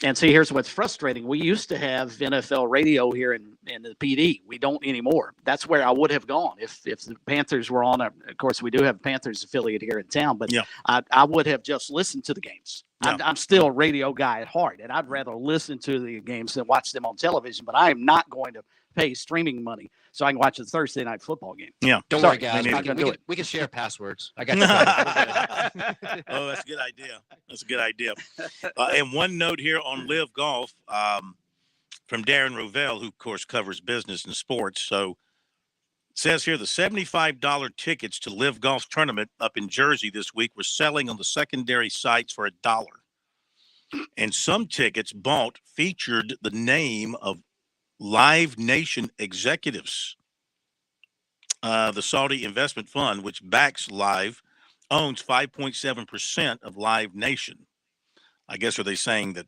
And see, here's what's frustrating. We used to have NFL radio here in the PD. We don't anymore. That's where I would have gone if the Panthers were on. Of course, we do have Panthers affiliate here in town, but I would have just listened to the games. Yeah. I'm still a radio guy at heart, and I'd rather listen to the games than watch them on television, but I am not going to pay streaming money so I can watch a Thursday night football game. Yeah. Don't worry, guys. We can share passwords. I got you. Oh, that's a good idea. That's a good idea. And one note here on Live Golf from Darren Rovell, who, of course, covers business and sports. So it says here the $75 tickets to Live Golf tournament up in Jersey this week were selling on the secondary sites for $1. And some tickets bought featured the name of Live Nation executives. The Saudi investment fund, which backs Live, owns 5.7% of Live Nation. I guess are they saying that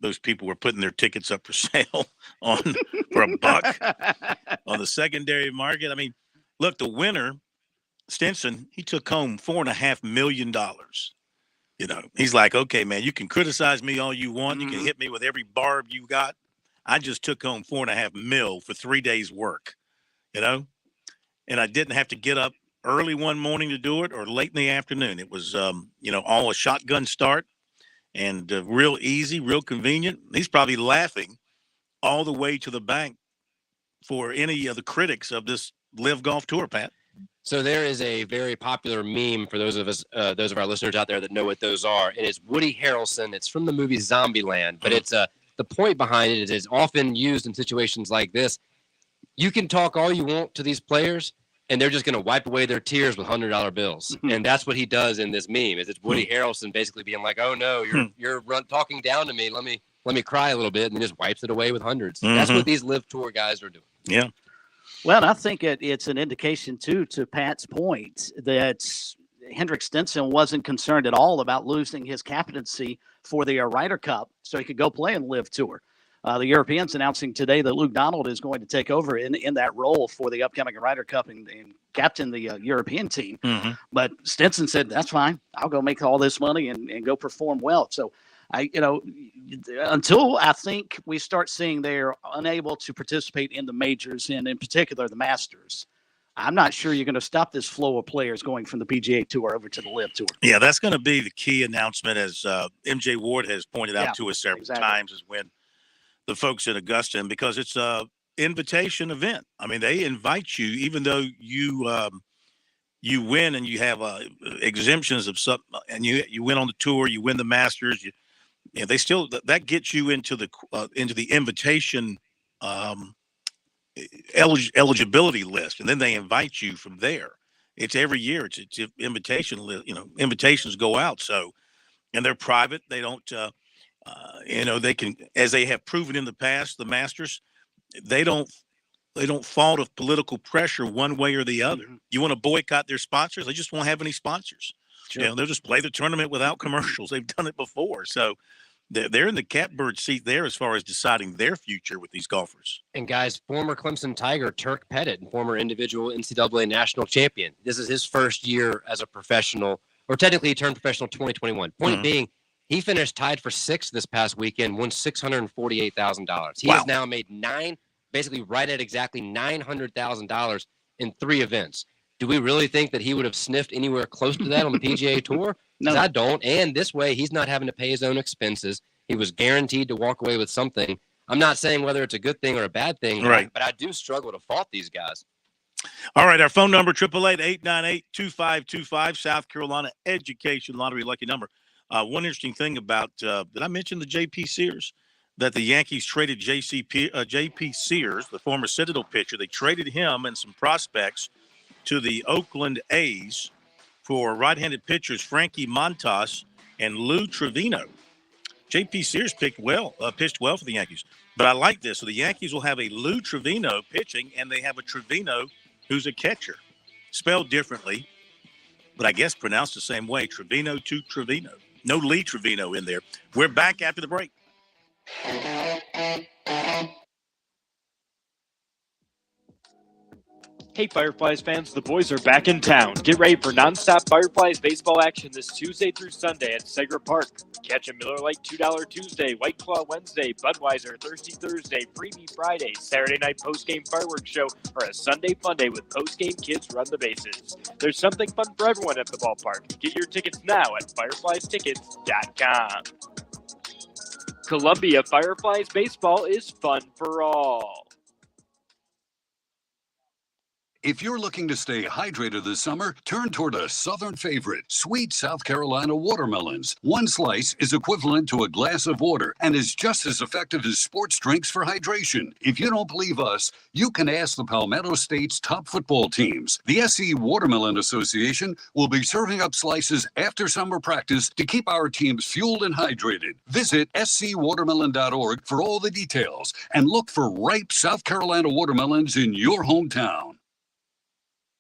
those people were putting their tickets up for sale for $1 on the secondary market. I mean, look, the winner, Stinson, he took home $4.5 million. He's like, okay, man, you can criticize me all you want. You can hit me with every barb you got. I just took home $4.5 million for 3 days work, and I didn't have to get up early one morning to do it or late in the afternoon. It was, all a shotgun start and real easy, real convenient. He's probably laughing all the way to the bank for any of the critics of this Live Golf Tour, Pat. So there is a very popular meme for those of our listeners out there that know what those are. And it's Woody Harrelson. It's from the movie Zombieland, but it's the point behind it is it's often used in situations like this. You can talk all you want to these players, and they're just going to wipe away their tears with $100 bills. And that's what he does in this meme. It's Woody Harrelson basically being like, "Oh no, you're talking down to me. Let me cry a little bit," and then just wipes it away with hundreds. That's what these Live Tour guys are doing. Yeah. Well, I think it's an indication, too, to Pat's point, that Hendrik Stenson wasn't concerned at all about losing his captaincy for the Ryder Cup so he could go play in Live Tour. The Europeans announcing today that Luke Donald is going to take over in that role for the upcoming Ryder Cup and captain the European team. But Stenson said, that's fine. I'll go make all this money and go perform well. So until I think we start seeing they're unable to participate in the majors and in particular the Masters, I'm not sure you're going to stop this flow of players going from the PGA Tour over to the Live Tour. Yeah, that's going to be the key announcement, as MJ Ward has pointed out to us several times, is when the folks at Augusta, and because it's a invitation event. I mean, they invite you, even though you win and you have exemptions of some, and you win on the tour, you win the Masters. They still that gets you into the invitation eligibility list, and then they invite you from there. It's every year. It's invitation list. Invitations go out. So, and they're private. They don't. They can, as they have proven in the past, the Masters, they don't fall to political pressure one way or the other. You want to boycott their sponsors? They just won't have any sponsors. Sure. They'll just play the tournament without commercials. They've done it before. So they're in the catbird seat there as far as deciding their future with these golfers. And guys, former Clemson Tiger Turk Pettit, former individual NCAA national champion. This is his first year as a professional, or technically he turned professional 2021. Point being, he finished tied for sixth this past weekend, won $648,000. He has now made basically right at exactly $900,000 in 3 events. Do we really think that he would have sniffed anywhere close to that on the PGA Tour? No, I don't. And this way, he's not having to pay his own expenses. He was guaranteed to walk away with something. I'm not saying whether it's a good thing or a bad thing, right? But I do struggle to fault these guys. All right, our phone number, 888-898-2525, South Carolina Education Lottery lucky number. One interesting thing about, did I mention the J.P. Sears? That the Yankees traded J.P. Sears, the former Citadel pitcher. They traded him and some prospects to the Oakland A's for right-handed pitchers Frankie Montas and Lou Trevino. J.P. Sears pitched well for the Yankees. But I like this. So the Yankees will have a Lou Trevino pitching, and they have a Trevino who's a catcher. Spelled differently, but I guess pronounced the same way. Trevino to Trevino. No Lee Trevino in there. We're back after the break. Hey Fireflies fans, the boys are back in town. Get ready for nonstop Fireflies baseball action this Tuesday through Sunday at Segra Park. Catch a Miller Lite $2 Tuesday, White Claw Wednesday, Budweiser Thirsty Thursday, Freebie Friday, Saturday night postgame fireworks show, or a Sunday fun day with postgame kids run the bases. There's something fun for everyone at the ballpark. Get your tickets now at firefliestickets.com. Columbia Fireflies baseball is fun for all. If you're looking to stay hydrated this summer, turn toward a southern favorite, sweet South Carolina watermelons. One slice is equivalent to a glass of water and is just as effective as sports drinks for hydration. If you don't believe us, you can ask the Palmetto State's top football teams. The SC Watermelon Association will be serving up slices after summer practice to keep our teams fueled and hydrated. Visit scwatermelon.org for all the details and look for ripe South Carolina watermelons in your hometown.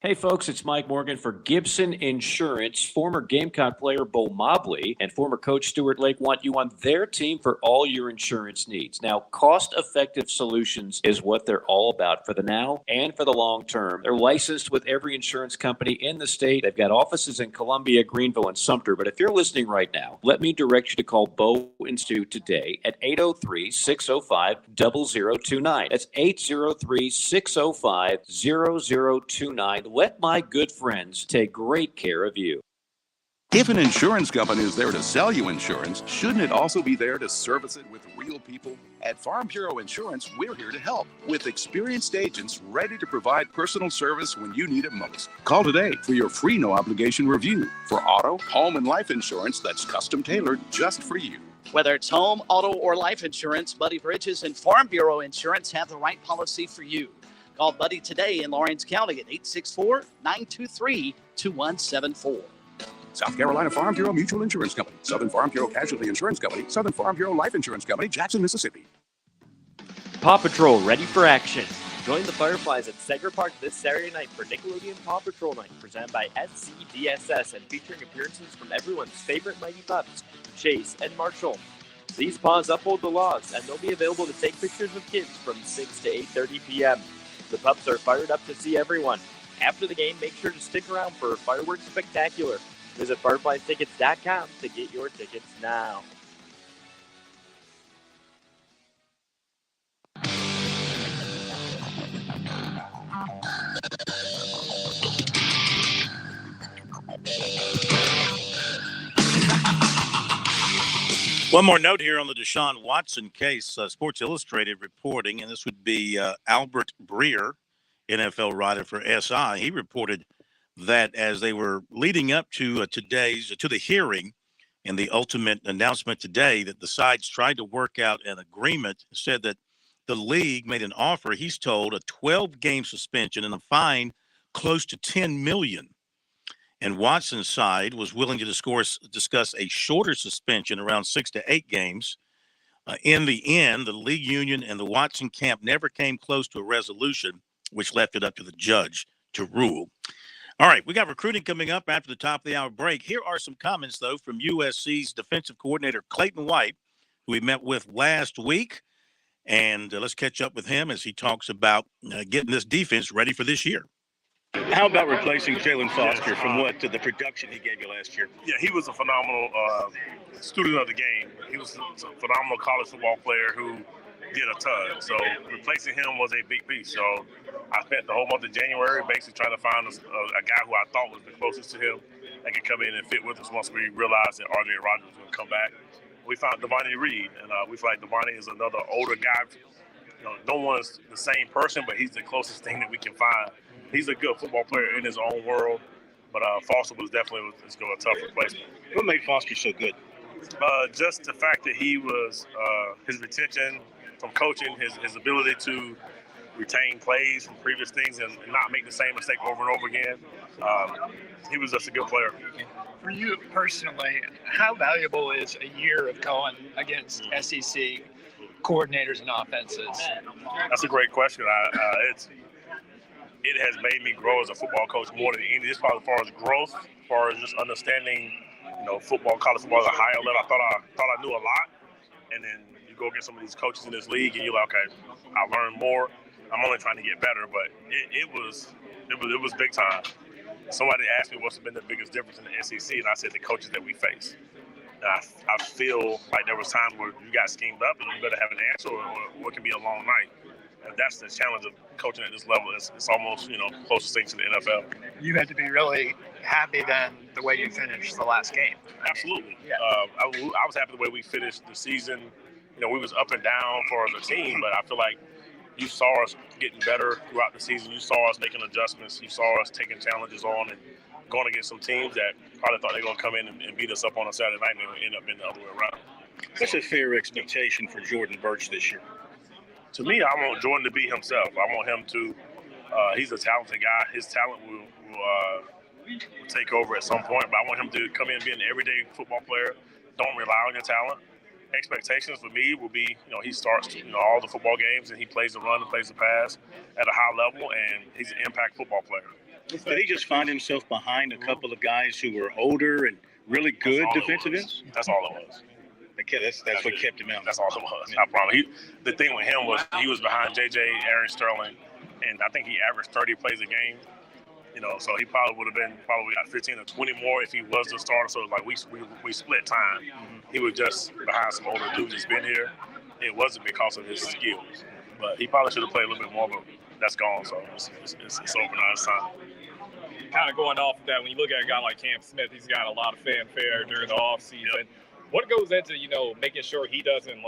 Hey folks, it's Mike Morgan for Gibson Insurance. Former Gamecock player Bo Mobley and former coach Stuart Lake want you on their team for all your insurance needs. Now, cost-effective solutions is what they're all about for the now and for the long term. They're licensed with every insurance company in the state. They've got offices in Columbia, Greenville, and Sumter. But if you're listening right now, let me direct you to call Bo and Stu today at 803-605-0029. That's 803-605-0029. Let my good friends take great care of you. If an insurance company is there to sell you insurance, shouldn't it also be there to service it with real people? At Farm Bureau Insurance, we're here to help with experienced agents ready to provide personal service when you need it most. Call today for your free no-obligation review for auto, home, and life insurance that's custom tailored just for you. Whether it's home, auto, or life insurance, Buddy Bridges and Farm Bureau Insurance have the right policy for you. Call Buddy today in Lawrence County at 864-923-2174. South Carolina Farm Bureau Mutual Insurance Company, Southern Farm Bureau Casualty Insurance Company, Southern Farm Bureau Life Insurance Company, Jackson, Mississippi. Paw Patrol ready for action. Join the Fireflies at Segra Park this Saturday night for Nickelodeon Paw Patrol Night, presented by SCDSS and featuring appearances from everyone's favorite mighty pups, Chase and Marshall. These paws uphold the laws, and they'll be available to take pictures with kids from 6 to 8:30 p.m. The pups are fired up to see everyone. After the game, make sure to stick around for Fireworks Spectacular. Visit fireflystickets.com to get your tickets now. One more note here on the Deshaun Watson case. Sports Illustrated reporting, and this would be Albert Breer, NFL writer for SI. He reported that as they were leading up to the hearing and the ultimate announcement today, that the sides tried to work out an agreement. Said that the league made an offer. He's told a 12-game suspension and a fine close to $10 million. And Watson's side was willing to discuss a shorter suspension, around 6 to 8 games. In the end, the league union and the Watson camp never came close to a resolution, which left it up to the judge to rule. All right, we got recruiting coming up after the top of the hour break. Here are some comments, though, from USC's defensive coordinator, Clayton White, who we met with last week. And let's catch up with him as he talks about getting this defense ready for this year. How about replacing Jalen Foster from the production he gave you last year? Yeah, he was a phenomenal student of the game. He was a phenomenal college football player who did a ton. So replacing him was a big piece. So I spent the whole month of January basically trying to find a guy who I thought was the closest to him that could come in and fit with us once we realized that R.J. Rodgers was going to come back. We found Devontae Reed, and we feel like Devontae is another older guy. No one's the same person, but he's the closest thing that we can find. He's a good football player in his own world, but Foster was definitely a tough replacement. What made Foster so good? Just the fact that he was his retention from coaching, his ability to retain plays from previous things and not make the same mistake over and over again. He was just a good player. For you personally, how valuable is a year of going against SEC coordinators and offenses? That's a great question. It has made me grow as a football coach more than any. As far as growth, as far as just understanding, football, college football at a higher level. I thought I knew a lot, and then you go get some of these coaches in this league, and you're like, okay, I learned more. I'm only trying to get better, but it was big time. Somebody asked me what's been the biggest difference in the SEC, and I said the coaches that we face. And I feel like there was times where you got schemed up, and you better have an answer, or it can be a long night. And that's the challenge of coaching at this level. It's almost, closest thing to the NFL. You had to be really happy then the way you finished the last game. Absolutely. Yeah. I was happy the way we finished the season. We was up and down for the team, but I feel like you saw us getting better throughout the season. You saw us making adjustments. You saw us taking challenges on and going against some teams that probably thought they were going to come in and beat us up on a Saturday night, and end up being the other way around. What's a fair expectation for Jordan Burch this year? To me, I want Jordan to be himself. I want him to he's a talented guy. His talent will take over at some point, but I want him to come in and be an everyday football player. Don't rely on your talent. Expectations for me will be, he starts, all the football games, and he plays the run and plays the pass at a high level, and he's an impact football player. Did he just find himself behind a couple of guys who were older and really good defensive ends? That's all it was. That's what kept him out. That's all it was. No problem. The thing with him was he was behind J.J. Aaron Sterling, and I think he averaged 30 plays a game. So he probably would have been got 15 or 20 more if he was the starter. So like we split time. He was just behind some older dudes that's been here. It wasn't because of his skills, but he probably should have played a little bit more. But that's gone. So it's over now. It's time. Kind of going off of that, when you look at a guy like Cam Smith, he's got a lot of fanfare during the offseason. Yep. What goes into making sure he doesn't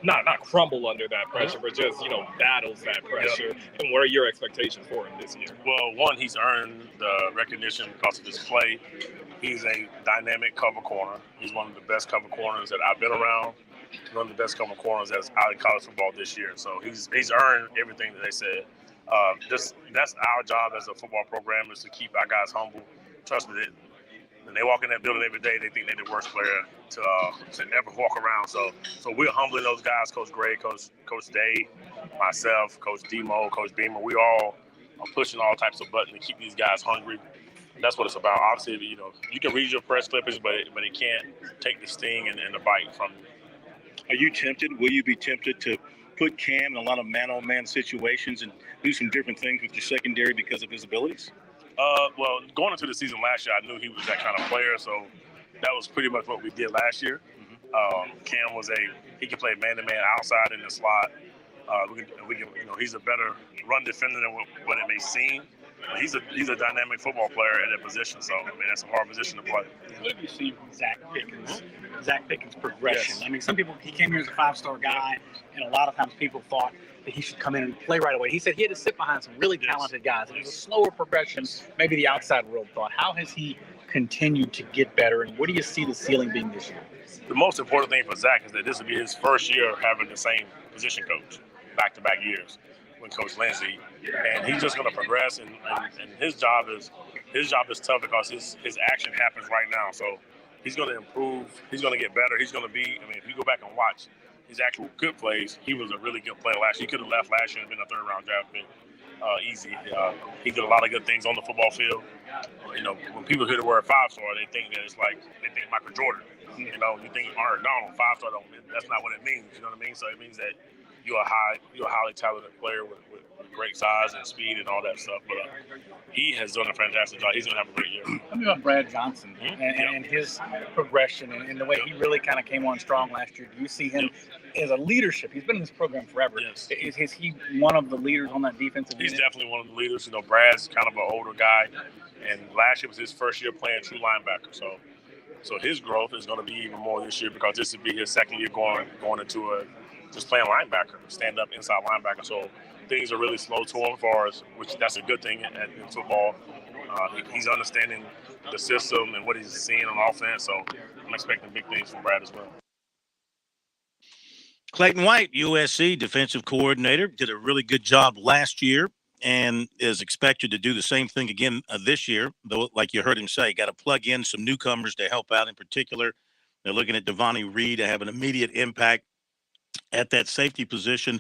not crumble under that pressure, but just battles that pressure? And what are your expectations for him this year? Well, one, he's earned the recognition because of his play. He's a dynamic cover corner. He's one of the best cover corners that I've been around. One of the best cover corners that's out in college football this year. So he's earned everything that they said. That's our job as a football program, is to keep our guys humble. Trust me, when they walk in that building every day, they think they're the worst player to ever walk around. So we're humbling those guys, Coach Gray, Coach Day, myself, Coach Demo, Coach Beamer. We all are pushing all types of buttons to keep these guys hungry. And that's what it's about. Obviously, you can read your press clippings, but it can't take the sting and the bite from you. Are you tempted? Will you be tempted to put Cam in a lot of man-on-man situations and do some different things with your secondary because of his abilities? Well, going into the season last year, I knew he was that kind of player, so that was pretty much what we did last year. Cam he can play man-to-man outside in the slot. He's a better run defender than what it may seem. But he's a dynamic football player at that position, so that's a hard position to play. What have you seen from Zach Pickens' progression? Yes. I mean, some people, he came here as a 5-star guy, and a lot of times people thought that he should come in and play right away. He said he had to sit behind some really talented guys. It was a slower progression, maybe the outside world thought. How has he continued to get better, and what do you see the ceiling being this year? The most important thing for Zach is that this will be his first year having the same position coach back-to-back years with Coach Lindsey, and he's just going to progress. And his job is tough because his action happens right now. So he's going to improve. He's going to get better. He's going to be. If you go back and watch his actual good plays, he was a really good player last year. He could have left last year and been a third-round draft pick. Easy. He did a lot of good things on the football field. When people hear the word 5-star, they think that they think Michael Jordan. You think Art Donald, 5-star. That's not what it means. You know what I mean? So it means that you're a highly talented player with great size and speed and all that stuff. But he has done a fantastic job. He's going to have a great year. Tell me about Brad Johnson and his progression and the way he really kind of came on strong last year. Do you see him as a leadership? He's been in this program forever. Yes. Is he one of the leaders on that defensive unit? He's definitely one of the leaders. Brad's kind of an older guy, and last year was his first year playing true linebacker. So his growth is going to be even more this year because this will be his second year going into just playing linebacker, stand up inside linebacker. So things are really slow to him which that's a good thing in football. He's understanding the system and what he's seeing on offense. So I'm expecting big things from Brad as well. Clayton White, USC defensive coordinator, did a really good job last year and is expected to do the same thing again this year. Though, like you heard him say, got to plug in some newcomers to help out in particular. They're looking at Devontae Reed to have an immediate impact at that safety position.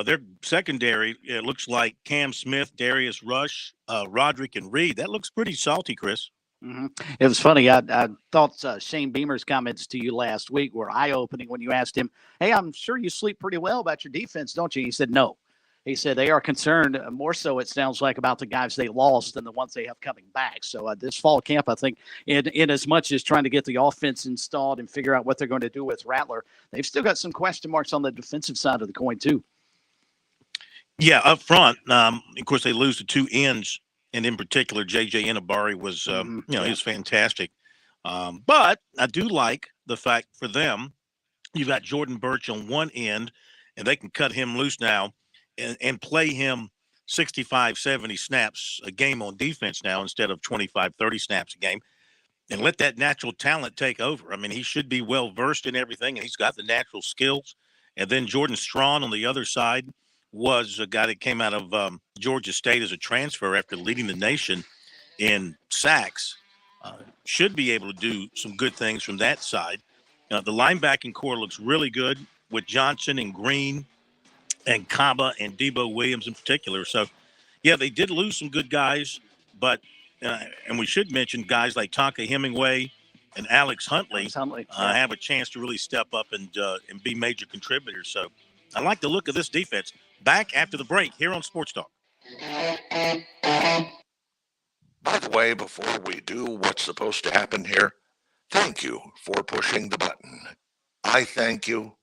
Their secondary, it looks like Cam Smith, Darius Rush, Roderick, and Reed. That looks pretty salty, Chris. Mm-hmm. It was funny. I thought Shane Beamer's comments to you last week were eye-opening when you asked him, hey, I'm sure you sleep pretty well about your defense, don't you? He said, no. He said they are concerned more so, it sounds like, about the guys they lost than the ones they have coming back. So this fall camp, I think, in as much as trying to get the offense installed and figure out what they're going to do with Rattler, they've still got some question marks on the defensive side of the coin, too. Yeah, up front, of course, they lose the two ends. And in particular, J.J. Inabari was, he was fantastic. But I do like the fact for them, you've got Jordan Birch on one end, and they can cut him loose now and play him 65, 70 snaps a game on defense now instead of 25, 30 snaps a game, and let that natural talent take over. I mean, he should be well-versed in everything, and he's got the natural skills. And then Jordan Strawn on the other side was a guy that came out of Georgia State as a transfer after leading the nation in sacks. Should be able to do some good things from that side. The linebacking core looks really good with Johnson and Green and Kaba and Debo Williams in particular. So, Yeah, they did lose some good guys, but and we should mention guys like Tonka Hemingway and Alex Huntley, have a chance to really step up and be major contributors. So I like the look of this defense. Back after the break here on Sports Talk. By the way, before we do what's supposed to happen here, thank you for pushing the button. I thank you.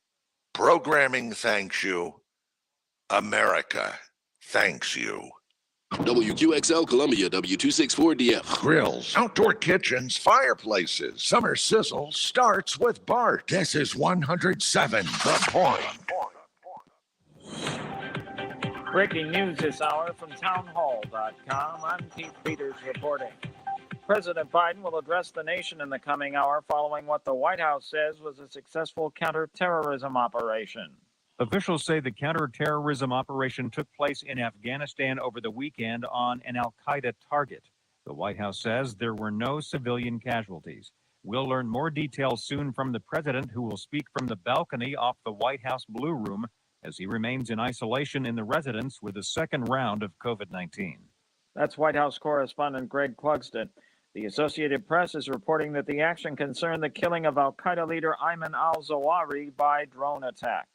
Programming thanks you. America thanks you. WQXL Columbia, W264DF. Grills, outdoor kitchens, fireplaces, summer sizzle starts with Bart. This is 107 The Point. Breaking news this hour from townhall.com. I'm Keith Peters reporting. President Biden will address the nation in the coming hour following what the White House says was a successful counterterrorism operation. Officials say the counterterrorism operation took place in Afghanistan over the weekend on an al-Qaeda target. The White House says there were no civilian casualties. We'll learn more details soon from the president, who will speak from the balcony off the White House Blue Room as he remains in isolation in the residence with a second round of COVID-19. That's White House correspondent Greg Clugston. The Associated Press is reporting that the action concerned the killing of al-Qaeda leader Ayman al-Zawahiri by drone attack.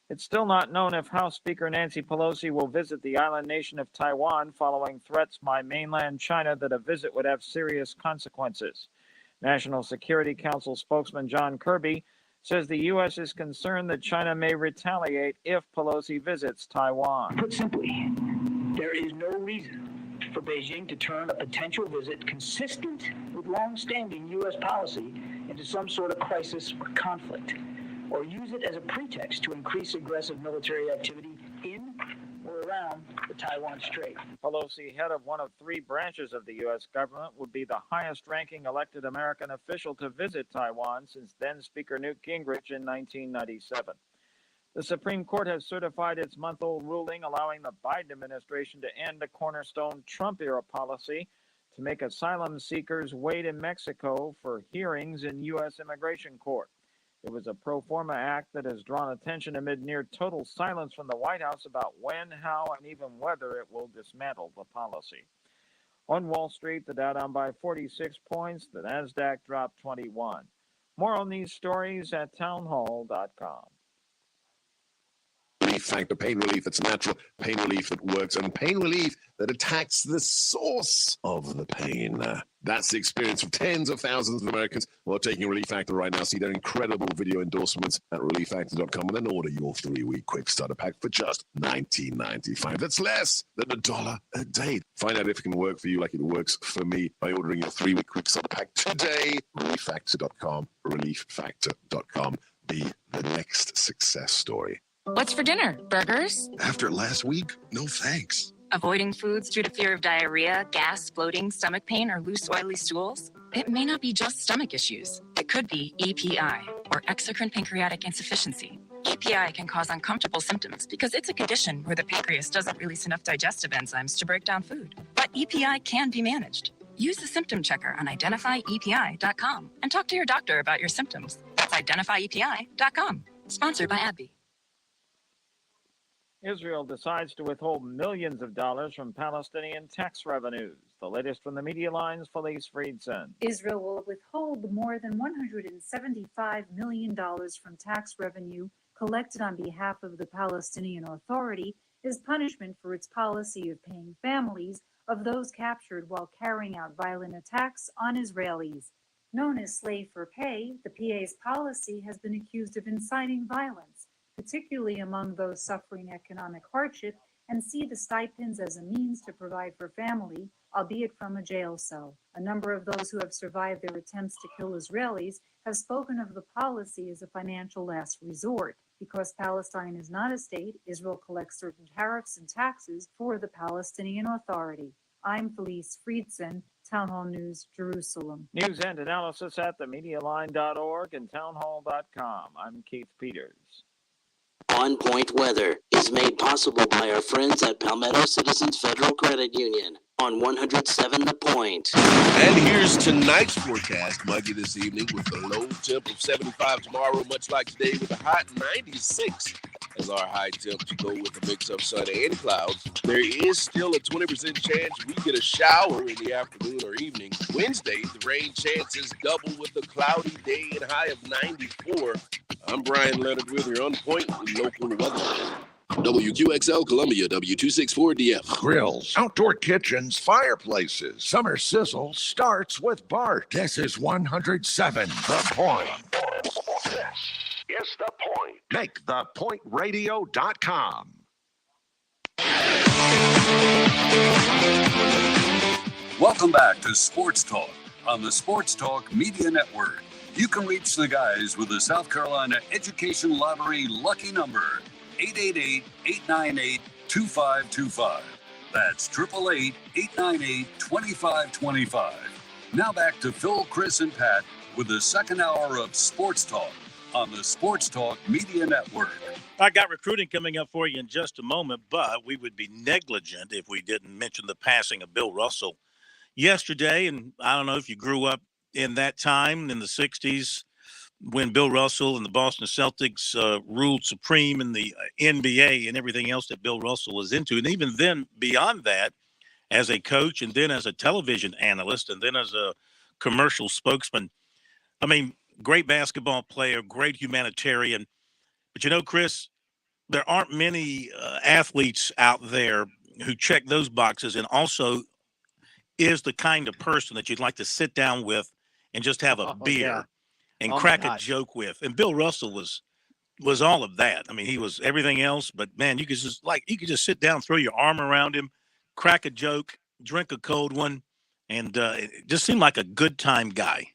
It's still not known if House Speaker Nancy Pelosi will visit the island nation of Taiwan following threats by mainland China that a visit would have serious consequences. National Security Council spokesman John Kirby says the U.S. is concerned that China may retaliate if Pelosi visits Taiwan. Put simply, there is no reason for Beijing to turn a potential visit consistent with long-standing U.S. policy into some sort of crisis or conflict, or use it as a pretext to increase aggressive military activity in or around the Taiwan Strait. Pelosi, head of one of three branches of the U.S. government, would be the highest-ranking elected American official to visit Taiwan since then-Speaker Newt Gingrich in 1997. The Supreme Court has certified its month-old ruling allowing the Biden administration to end a cornerstone Trump-era policy to make asylum seekers wait in Mexico for hearings in U.S. immigration court. It was a pro forma act that has drawn attention amid near total silence from the White House about when, how, and even whether it will dismantle the policy. On Wall Street, the Dow down by 46 points, the NASDAQ dropped 21. More on these stories at townhall.com. Relief Factor, pain relief that's natural, pain relief that works, and pain relief that attacks the source of the pain. That's the experience of tens of thousands of Americans who are taking Relief Factor right now. See their incredible video endorsements at relieffactor.com and then order your 3-week quick starter pack for just $19.95. That's less than $1 a day. Find out if it can work for you like it works for me by ordering your 3-week quick starter pack today. relieffactor.com, relieffactor.com. Be the next success story. What's for dinner? Burgers? After last week, no thanks. Avoiding foods due to fear of diarrhea, gas, bloating, stomach pain, or loose, oily stools? It may not be just stomach issues. It could be EPI, or exocrine pancreatic insufficiency. EPI can cause uncomfortable symptoms because it's a condition where the pancreas doesn't release enough digestive enzymes to break down food. But EPI can be managed. Use the symptom checker on identifyepi.com and talk to your doctor about your symptoms. That's identifyepi.com. Sponsored by AbbVie. Israel decides to withhold millions of dollars from Palestinian tax revenues. The latest from the Media Line's Felice Friedson. Israel will withhold more than $175 million from tax revenue collected on behalf of the Palestinian Authority as punishment for its policy of paying families of those captured while carrying out violent attacks on Israelis. Known as slave for pay, the PA's policy has been accused of inciting violence, particularly among those suffering economic hardship, and see the stipends as a means to provide for family, albeit from a jail cell. A number of those who have survived their attempts to kill Israelis have spoken of the policy as a financial last resort. Because Palestine is not a state, Israel collects certain tariffs and taxes for the Palestinian Authority. I'm Felice Friedson, Town Hall News, Jerusalem. News and analysis at themedialine.org and townhall.com. I'm Keith Peters. On Point Weather is made possible by our friends at Palmetto Citizens Federal Credit Union on 107 The Point. And here's tonight's forecast. Muggy this evening with a low temp of 75 tomorrow, much like today with a hot 96. as our high temp to go with a mix of sun and clouds. There is still a 20% chance we get a shower in the afternoon or evening. Wednesday, the rain chances double with a cloudy day and high of 94. I'm Brian Leonard with your On Point local weather. WQXL Columbia, W264DF. Grills, outdoor kitchens, fireplaces. Summer sizzle starts with Bart. This is 107 The Point. This is The Point. Make thepointradio.com. Welcome back to Sports Talk on the Sports Talk Media Network. You can reach the guys with the South Carolina Education Lottery lucky number, 888-898-2525. That's 888-898-2525. Now back to Phil, Chris, and Pat with the second hour of Sports Talk on the Sports Talk Media Network. I got recruiting coming up for you in just a moment, but we would be negligent if we didn't mention the passing of Bill Russell yesterday. And I don't know if you grew up in that time in the 60s when Bill Russell and the Boston Celtics ruled supreme in the NBA and everything else that Bill Russell was into. And even then, beyond that, as a coach and then as a television analyst and then as a commercial spokesman. I mean, great basketball player, great humanitarian. But, you know, Chris, there aren't many athletes out there who check those boxes and also is the kind of person that you'd like to sit down with and just have a beer and crack a joke with. And Bill Russell was all of that. I mean, he was everything else, but man, you could just sit down, throw your arm around him, crack a joke, drink a cold one, and it just seemed like a good time guy.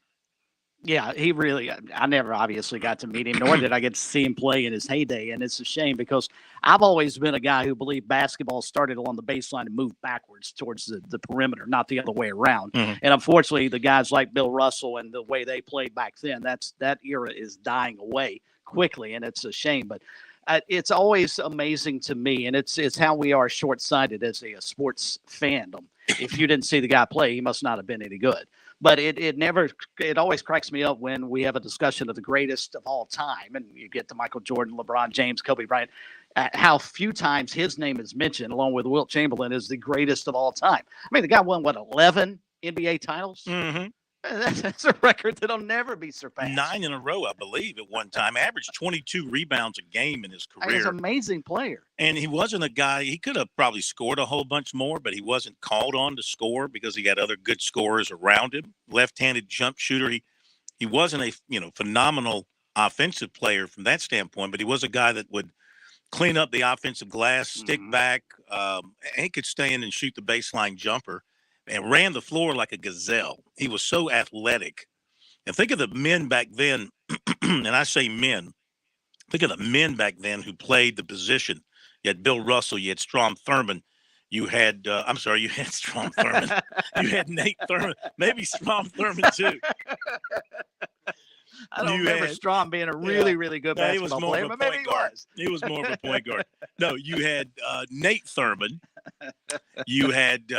Yeah, he really, I never obviously got to meet him, nor did I get to see him play in his heyday. And it's a shame because I've always been a guy who believed basketball started along the baseline and moved backwards towards the perimeter, not the other way around. Mm-hmm. And unfortunately, the guys like Bill Russell and the way they played back then, that era is dying away quickly. And it's a shame, but it's always amazing to me. And it's how we are short-sighted as a sports fandom. If you didn't see the guy play, he must not have been any good. But it always cracks me up when we have a discussion of the greatest of all time, and you get to Michael Jordan, LeBron James, Kobe Bryant, how few times his name is mentioned, along with Wilt Chamberlain, as the greatest of all time. I mean, the guy won, 11 NBA titles? Mm-hmm. That's a record that'll never be surpassed. 9 in a row, I believe, at one time. Averaged 22 rebounds a game in his career. He's an amazing player. And he wasn't a guy, he could have probably scored a whole bunch more, but he wasn't called on to score because he had other good scorers around him. Left-handed jump shooter. He wasn't a phenomenal offensive player from that standpoint, but he was a guy that would clean up the offensive glass, stick back, and he could stand and shoot the baseline jumper. And ran the floor like a gazelle. He was so athletic. And think of the men back then, and I say men, think of the men back then who played the position. You had Bill Russell, you had Strom Thurmond, you had Strom Thurmond. You had Nate Thurmond, maybe Strom Thurmond too. I don't remember Strom being a really good basketball player, but maybe he was. He was more of a point guard. No, you had Nate Thurmond. You had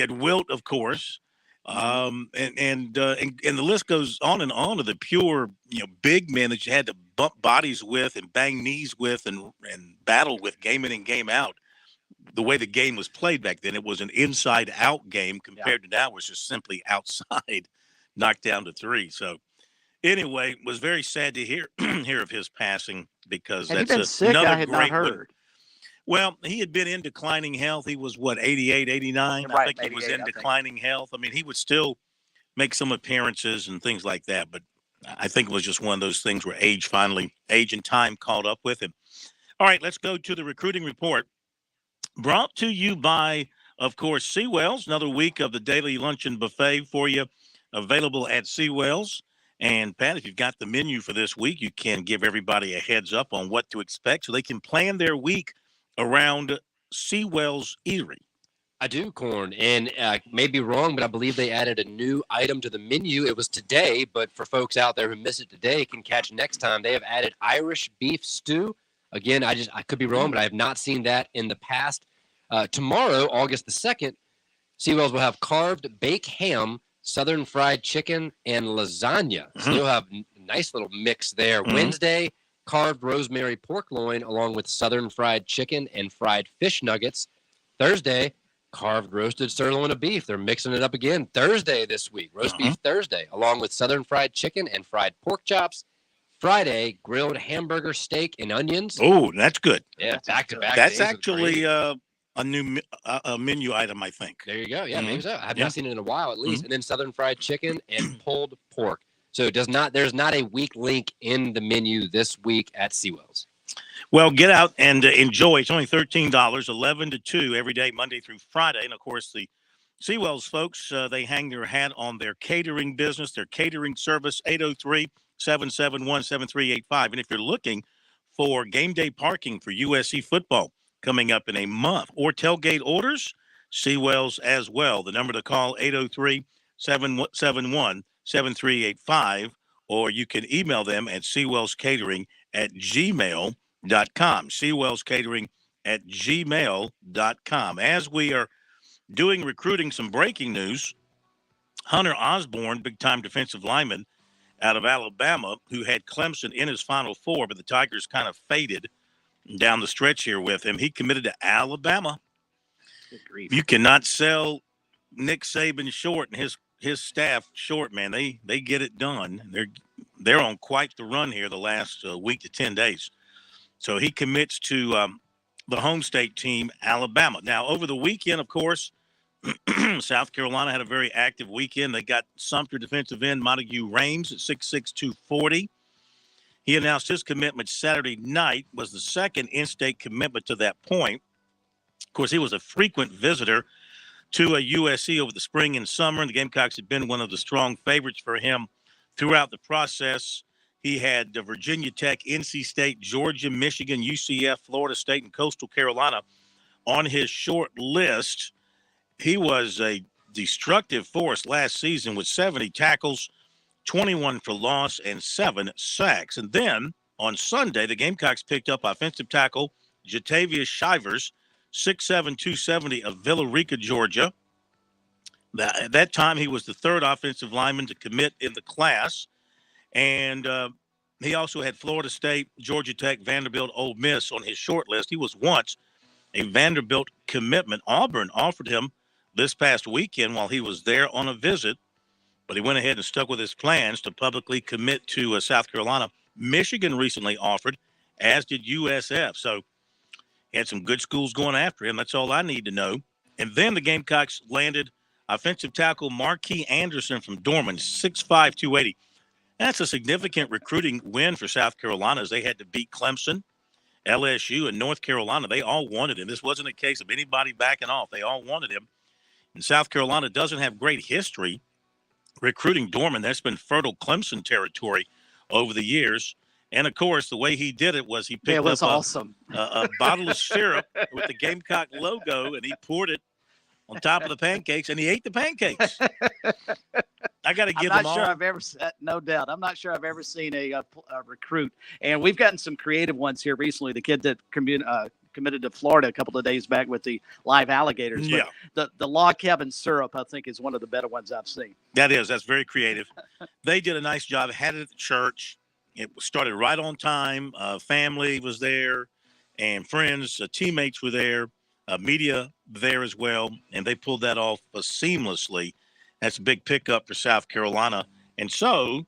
Wilt, of course, and the list goes on and on of the pure, big men that you had to bump bodies with and bang knees with and battle with game in and game out. The way the game was played back then, it was an inside-out game compared to now, which is simply outside, knocked down to 3. So, anyway, it was very sad to hear of his passing because Had that's he been sick? another I had great not heard. one. Well, he had been in declining health. He was, 88, 89? Right, I think he was in 88, declining health. I mean, he would still make some appearances and things like that, but I think it was just one of those things where age and time caught up with him. All right, let's go to the recruiting report. Brought to you by, of course, Seawells. Another week of the daily luncheon buffet for you, available at Seawells. And, Pat, if you've got the menu for this week, you can give everybody a heads up on what to expect so they can plan their week around Seawell's Eatery. I do, Corn, and may be wrong, but I believe they added a new item to the menu. It was today, but for folks out there who missed it today, can catch next time. They have added Irish beef stew. Again, I could be wrong, but I have not seen that in the past. Tomorrow, August the 2nd, Seawell's will have carved baked ham, southern fried chicken, and lasagna. So you'll have a nice little mix there. Wednesday, carved rosemary pork loin, along with southern fried chicken and fried fish nuggets. Thursday, carved roasted sirloin of beef. They're mixing it up again. Thursday this week, roast beef Thursday, along with southern fried chicken and fried pork chops. Friday, grilled hamburger steak and onions. Oh, that's good. Yeah, back to back. That's actually a new a menu item, I think. There you go. Yeah, maybe so. I have Yeah. not seen it in a while, at least. And then southern fried chicken and pulled pork. So there's not a weak link in the menu this week at Seawells. Well, get out and enjoy. It's only $13, 11 to 2 every day, Monday through Friday. And, of course, the Seawells folks, they hang their hat on their catering business, their catering service, 803-771-7385. And if you're looking for game day parking for USC football coming up in a month or tailgate orders, Seawells as well. The number to call, 803-771-7385, or you can email them at seawellscatering@gmail.com. seawellscatering@gmail.com. As we are doing recruiting, some breaking news. Hunter Osborne, big-time defensive lineman out of Alabama, who had Clemson in his Final Four, but the Tigers kind of faded down the stretch here with him. He committed to Alabama. You cannot sell Nick Saban short and his staff short, man. They get it done. They're on quite the run here the last week to 10 days. So he commits to the home state team, Alabama. Now, over the weekend, of course, South Carolina had a very active weekend. They got Sumter defensive end Montague Rames at 6'6", 240. He announced his commitment Saturday night, was the second in-state commitment to that point. Of course, he was a frequent visitor to a USC over the spring and summer, and the Gamecocks had been one of the strong favorites for him throughout the process. He had Virginia Tech, NC State, Georgia, Michigan, UCF, Florida State, and Coastal Carolina on his short list. He was a destructive force last season with 70 tackles, 21 for loss, and 7 sacks. And then on Sunday, the Gamecocks picked up offensive tackle Jatavius Shivers, 6'7", 270 of Villa Rica, Georgia. At that time, he was the third offensive lineman to commit in the class. And he also had Florida State, Georgia Tech, Vanderbilt, Ole Miss on his short list. He was once a Vanderbilt commitment. Auburn offered him this past weekend while he was there on a visit, but he went ahead and stuck with his plans to publicly commit to South Carolina. Michigan recently offered, as did USF. So he had some good schools going after him. That's all I need to know. And then the Gamecocks landed offensive tackle Marquis Anderson from Dorman, 6'5", 280. That's a significant recruiting win for South Carolina, as they had to beat Clemson, LSU, and North Carolina. They all wanted him. This wasn't a case of anybody backing off. They all wanted him. And South Carolina doesn't have great history recruiting Dorman. That's been fertile Clemson territory over the years. And, of course, the way he did it was he picked up a bottle of syrup with the Gamecock logo, and he poured it on top of the pancakes, and he ate the pancakes. I got to give them all. No doubt. I'm not sure I've ever seen a recruit. And we've gotten some creative ones here recently. The kid that committed to Florida a couple of days back with the live alligators. Yeah. But the log cabin syrup, I think, is one of the better ones I've seen. That's very creative. They did a nice job. Had it at the church. It started right on time. Family was there, and friends, teammates were there, media there as well, and they pulled that off seamlessly. That's a big pickup for South Carolina. And so,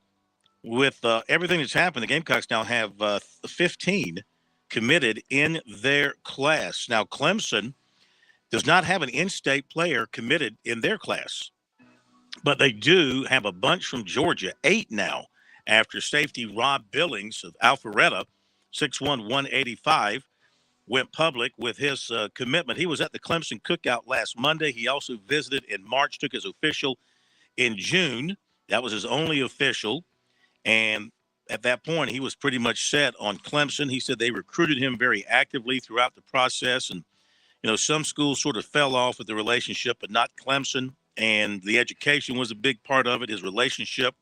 with everything that's happened, the Gamecocks now have 15 committed in their class. Now, Clemson does not have an in-state player committed in their class, but they do have a bunch from Georgia, 8 now, after safety Rob Billings of Alpharetta, 6'1", 185, went public with his commitment. He was at the Clemson Cookout last Monday. He also visited in March, took his official in June. That was his only official. And at that point, he was pretty much set on Clemson. He said they recruited him very actively throughout the process. And, some schools sort of fell off with the relationship, but not Clemson. And the education was a big part of it, his relationship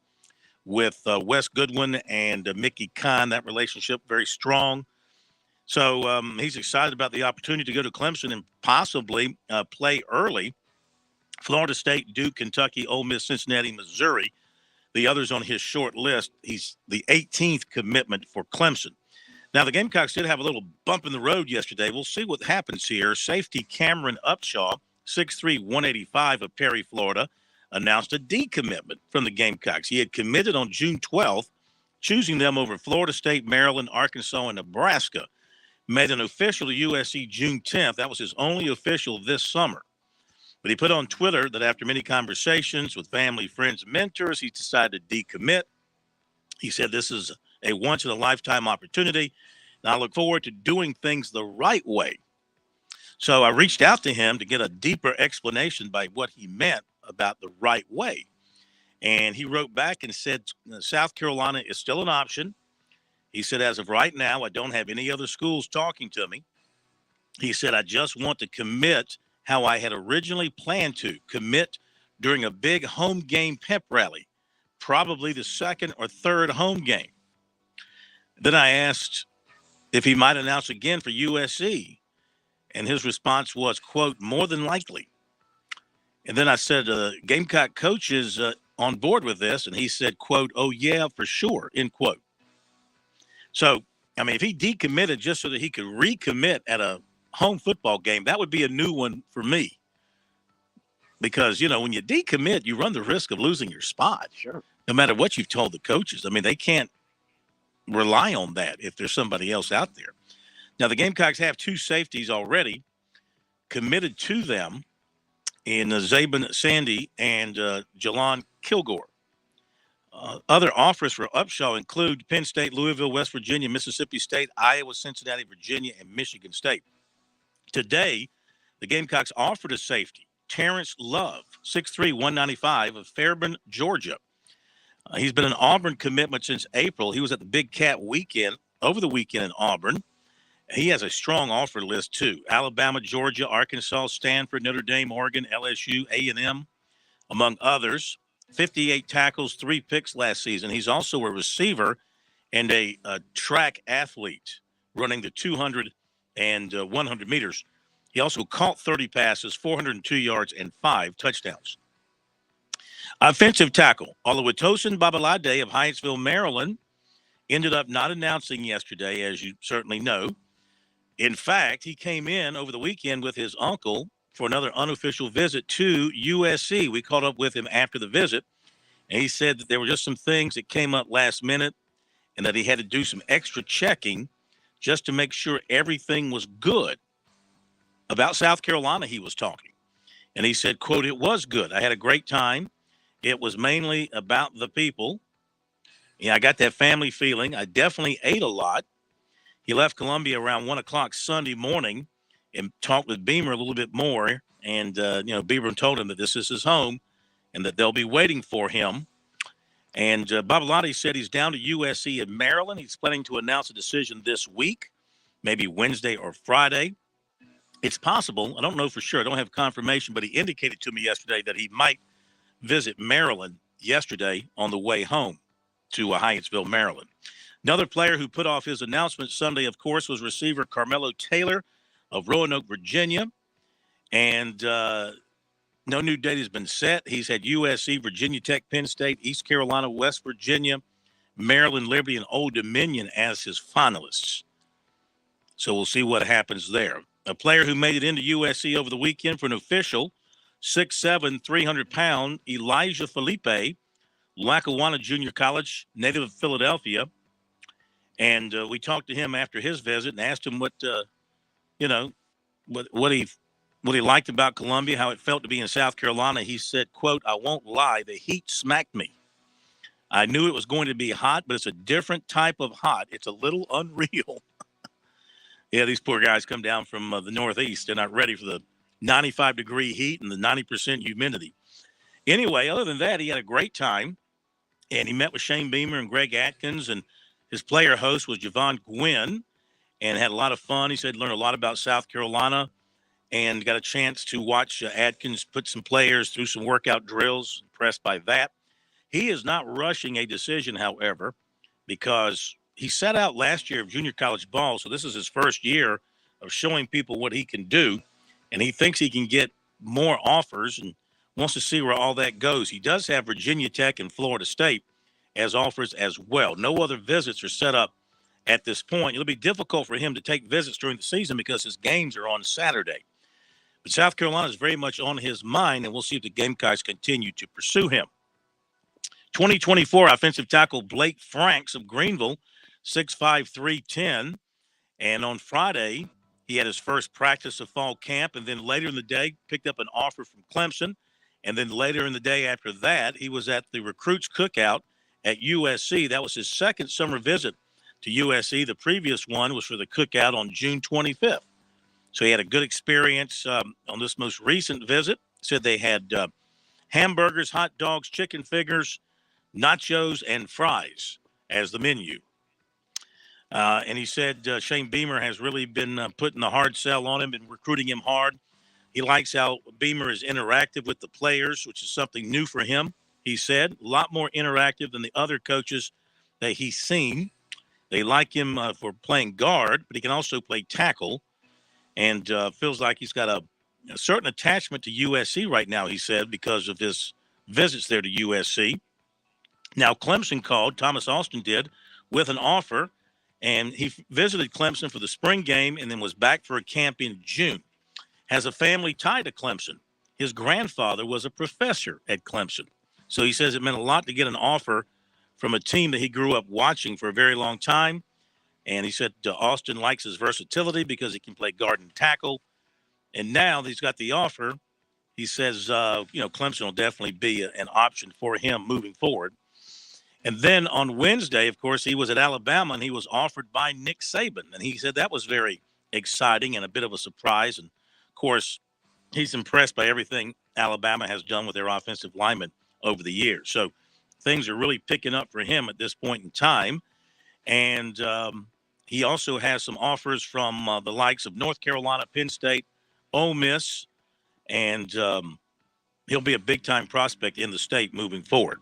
with Wes Goodwin and Mickey Kahn, that relationship very strong. So he's excited about the opportunity to go to Clemson and possibly play early. Florida State, Duke, Kentucky, Ole Miss, Cincinnati, Missouri, the others on his short list. He's the 18th commitment for Clemson. Now, the Gamecocks did have a little bump in the road yesterday. We'll see what happens here. Safety Cameron Upshaw, 6'3", 185 of Perry, Florida, announced a decommitment from the Gamecocks. He had committed on June 12th, choosing them over Florida State, Maryland, Arkansas, and Nebraska. Made an official to USC June 10th. That was his only official this summer. But he put on Twitter that after many conversations with family, friends, and mentors, he decided to decommit. He said, "This is a once-in-a-lifetime opportunity, and I look forward to doing things the right way." So I reached out to him to get a deeper explanation by what he meant about the right way. And he wrote back and said, South Carolina is still an option. He said, as of right now, I don't have any other schools talking to me. He said, I just want to commit how I had originally planned to commit during a big home game pep rally, probably the second or third home game. Then I asked if he might announce again for USC. And his response was, quote, more than likely. And then I said, Gamecock coach is on board with this. And he said, quote, oh, yeah, for sure, end quote. So, I mean, if he decommitted just so that he could recommit at a home football game, that would be a new one for me. Because, you know, when you decommit, you run the risk of losing your spot. Sure. No matter what you've told the coaches. I mean, they can't rely on that if there's somebody else out there. Now, the Gamecocks have two safeties already committed to them in Zabin Sandy and Jalon Kilgore. Other offers for Upshaw include Penn State, Louisville, West Virginia, Mississippi State, Iowa, Cincinnati, Virginia, and Michigan State. Today, the Gamecocks offered a safety, Terrence Love, 6'3", 195 of Fairburn, Georgia. He's been an Auburn commitment since April. He was at the Big Cat weekend, over the weekend in Auburn. He has a strong offer list, too. Alabama, Georgia, Arkansas, Stanford, Notre Dame, Oregon, LSU, A&M, among others. 58 tackles, 3 picks last season. He's also a receiver and a track athlete running the 200 and 100 meters. He also caught 30 passes, 402 yards, and 5 touchdowns. Offensive tackle, Oluwatosin Babalade of Hyattsville, Maryland, ended up not announcing yesterday, as you certainly know. In fact, he came in over the weekend with his uncle for another unofficial visit to USC. We caught up with him after the visit, and he said that there were just some things that came up last minute and that he had to do some extra checking just to make sure everything was good. About South Carolina, he was talking, and he said, quote, it was good. I had a great time. It was mainly about the people. Yeah, I got that family feeling. I definitely ate a lot. He left Columbia around 1 o'clock Sunday morning and talked with Beamer a little bit more. And, Beamer told him that this is his home and that they'll be waiting for him. And Babalade said he's down to USC in Maryland. He's planning to announce a decision this week, maybe Wednesday or Friday. It's possible. I don't know for sure. I don't have confirmation, but he indicated to me yesterday that he might visit Maryland yesterday on the way home to Hyattsville, Maryland. Another player who put off his announcement Sunday, of course, was receiver Carmelo Taylor of Roanoke, Virginia. And no new date has been set. He's had USC, Virginia Tech, Penn State, East Carolina, West Virginia, Maryland, Liberty, and Old Dominion as his finalists. So we'll see what happens there. A player who made it into USC over the weekend for an official, 6'7", 300-pound Elijah Felipe, Lackawanna Junior College, native of Philadelphia. And we talked to him after his visit and asked him what he liked about Columbia, how it felt to be in South Carolina. He said, quote, I won't lie, the heat smacked me. I knew it was going to be hot, but it's a different type of hot. It's a little unreal. Yeah, these poor guys come down from the Northeast. They're not ready for the 95-degree heat and the 90% humidity. Anyway, other than that, he had a great time. And he met with Shane Beamer and Greg Atkins, and his player host was Javon Gwynn, and had a lot of fun. He said learned a lot about South Carolina and got a chance to watch Atkins put some players through some workout drills. Impressed by that. He is not rushing a decision, however, because he sat out last year of junior college ball, so this is his first year of showing people what he can do, and he thinks he can get more offers and wants to see where all that goes. He does have Virginia Tech and Florida State as offers as well. No other visits are set up at this point. It'll be difficult for him to take visits during the season because his games are on Saturday. But South Carolina is very much on his mind, and we'll see if the Gamecocks continue to pursue him. 2024 offensive tackle Blake Franks of Greenville, 6'5", 310. And on Friday, he had his first practice of fall camp, and then later in the day picked up an offer from Clemson. And then later in the day after that, he was at the recruits cookout at USC. That was his second summer visit to USC. The previous one was for the cookout on June 25th. So he had a good experience on this most recent visit. Said they had hamburgers, hot dogs, chicken fingers, nachos, and fries as the menu. And he said Shane Beamer has really been putting the hard sell on him and recruiting him hard. He likes how Beamer is interactive with the players, which is something new for him. He said a lot more interactive than the other coaches that he's seen. They like him for playing guard, but he can also play tackle, and feels like he's got a certain attachment to USC right now, he said, because of his visits there to USC. Now, Clemson called, Thomas Austin did, with an offer, and he visited Clemson for the spring game and then was back for a camp in June. Has a family tie to Clemson. His grandfather was a professor at Clemson. So he says it meant a lot to get an offer from a team that he grew up watching for a very long time. And he said Austin likes his versatility because he can play guard and tackle. And now that he's got the offer, he says, Clemson will definitely be an option for him moving forward. And then on Wednesday, of course, he was at Alabama and he was offered by Nick Saban. And he said that was very exciting and a bit of a surprise. And of course, he's impressed by everything Alabama has done with their offensive linemen over the years. So things are really picking up for him at this point in time. And he also has some offers from the likes of North Carolina, Penn State, Ole Miss, and he'll be a big-time prospect in the state moving forward.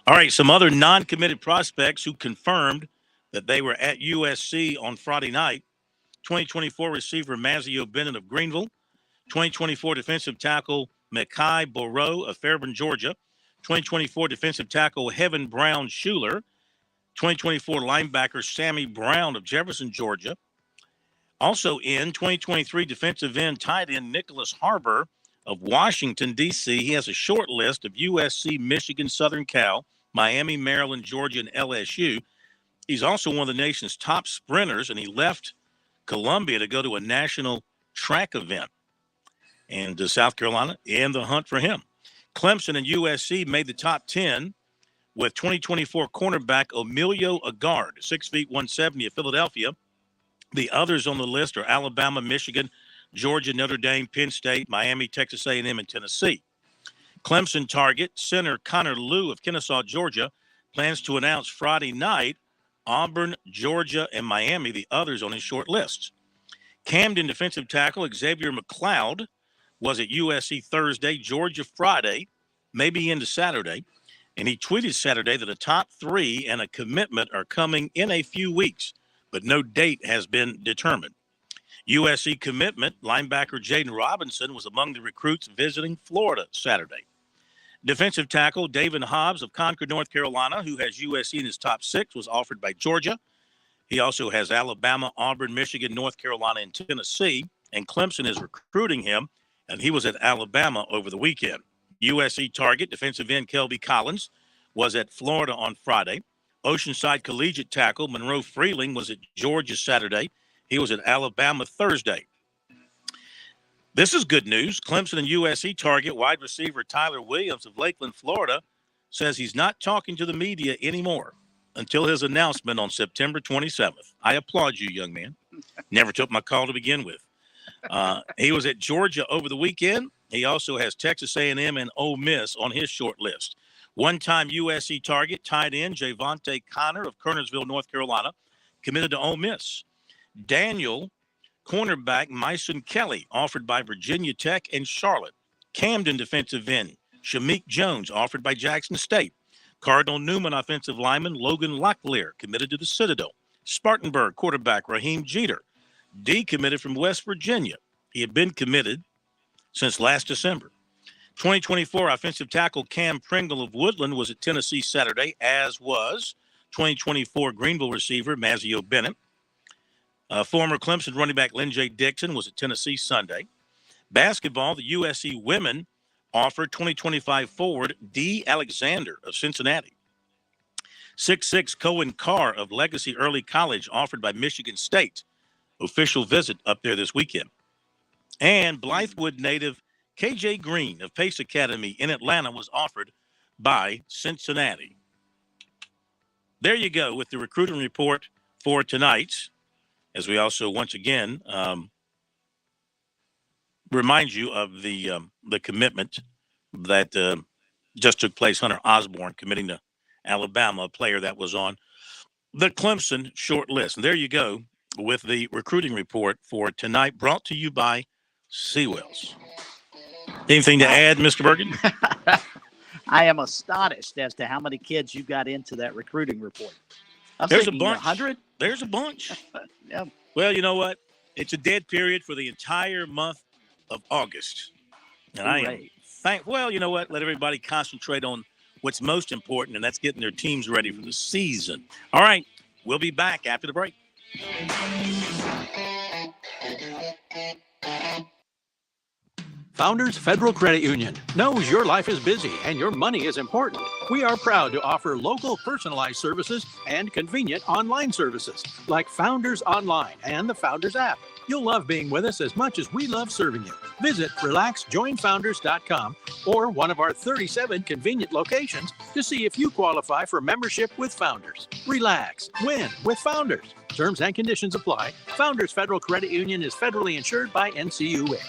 All right, some other non-committed prospects who confirmed that they were at USC on Friday night. 2024 receiver Mazio Bennett of Greenville. 2024 defensive tackle Mekhi Borough of Fairburn, Georgia. 2024 defensive tackle Heaven Brown Schuler. 2024 linebacker Sammy Brown of Jefferson, Georgia. Also in 2023 defensive end tight end Nicholas Harbor of Washington, D.C. He has a short list of USC, Michigan, Southern Cal, Miami, Maryland, Georgia, and LSU. He's also one of the nation's top sprinters, and he left Columbia to go to a national track event. And South Carolina in the hunt for him. Clemson and USC made the top 10 with 2024 cornerback Emilio Agard, 6 feet 170 of Philadelphia. The others on the list are Alabama, Michigan, Georgia, Notre Dame, Penn State, Miami, Texas A&M, and Tennessee. Clemson target center Connor Liu of Kennesaw, Georgia, plans to announce Friday night Auburn, Georgia, and Miami, the others on his short list. Camden defensive tackle Xavier McLeod was at USC Thursday, Georgia Friday, maybe into Saturday. And he tweeted Saturday that a top 3 and a commitment are coming in a few weeks, but no date has been determined. USC commitment linebacker Jaden Robinson was among the recruits visiting Florida Saturday. Defensive tackle David Hobbs of Concord, North Carolina, who has USC in his top 6, was offered by Georgia. He also has Alabama, Auburn, Michigan, North Carolina, and Tennessee, and Clemson is recruiting him, and he was at Alabama over the weekend. USC target defensive end Kelby Collins was at Florida on Friday. Oceanside collegiate tackle Monroe Freeling was at Georgia Saturday. He was at Alabama Thursday. This is good news. Clemson and USC target wide receiver Tyler Williams of Lakeland, Florida, says he's not talking to the media anymore until his announcement on September 27th. I applaud you, young man. Never took my call to begin with. He was at Georgia over the weekend. He also has Texas A&M and Ole Miss on his short list. One-time USC target tight end Javonte Connor of Kernersville, North Carolina, committed to Ole Miss. Daniel, cornerback Myson Kelly, offered by Virginia Tech and Charlotte. Camden defensive end Shameik Jones, offered by Jackson State. Cardinal Newman offensive lineman Logan Locklear, committed to the Citadel. Spartanburg quarterback Raheem Jeter, decommitted from West Virginia. He had been committed since last December. 2024 offensive tackle Cam Pringle of Woodland was at Tennessee Saturday, as was 2024 Greenville receiver Mazio Bennett. Former Clemson running back Lynn J. Dixon was at Tennessee Sunday. Basketball, the USC women offered 2025 forward D. Alexander of Cincinnati. 6'6" Cohen Carr of Legacy Early College offered by Michigan State. Official visit up there this weekend. And Blythewood native KJ Green of Pace Academy in Atlanta was offered by Cincinnati. There you go with the recruiting report for tonight, as we also once again remind you of the commitment that just took place. Hunter Osborne committing to Alabama, a player that was on the Clemson short list. And there you go with the recruiting report for tonight, brought to you by Seawells. Anything to add, Mr. Bergen? I am astonished as to how many kids you got into that recruiting report. There's a bunch. 100? There's a bunch. Yeah. Well, you know what? It's a dead period for the entire month of August. And I am well, you know what? Let everybody concentrate on what's most important, and that's getting their teams ready for the season. All right. We'll be back after the break. Founders Federal Credit Union knows your life is busy and your money is important. We are proud to offer local personalized services and convenient online services like Founders Online and the Founders app. You'll love being with us as much as we love serving you. Visit relaxjoinfounders.com or one of our 37 convenient locations to see if you qualify for membership with Founders. Relax, win with Founders. Terms and conditions apply. Founders Federal Credit Union is federally insured by NCUA.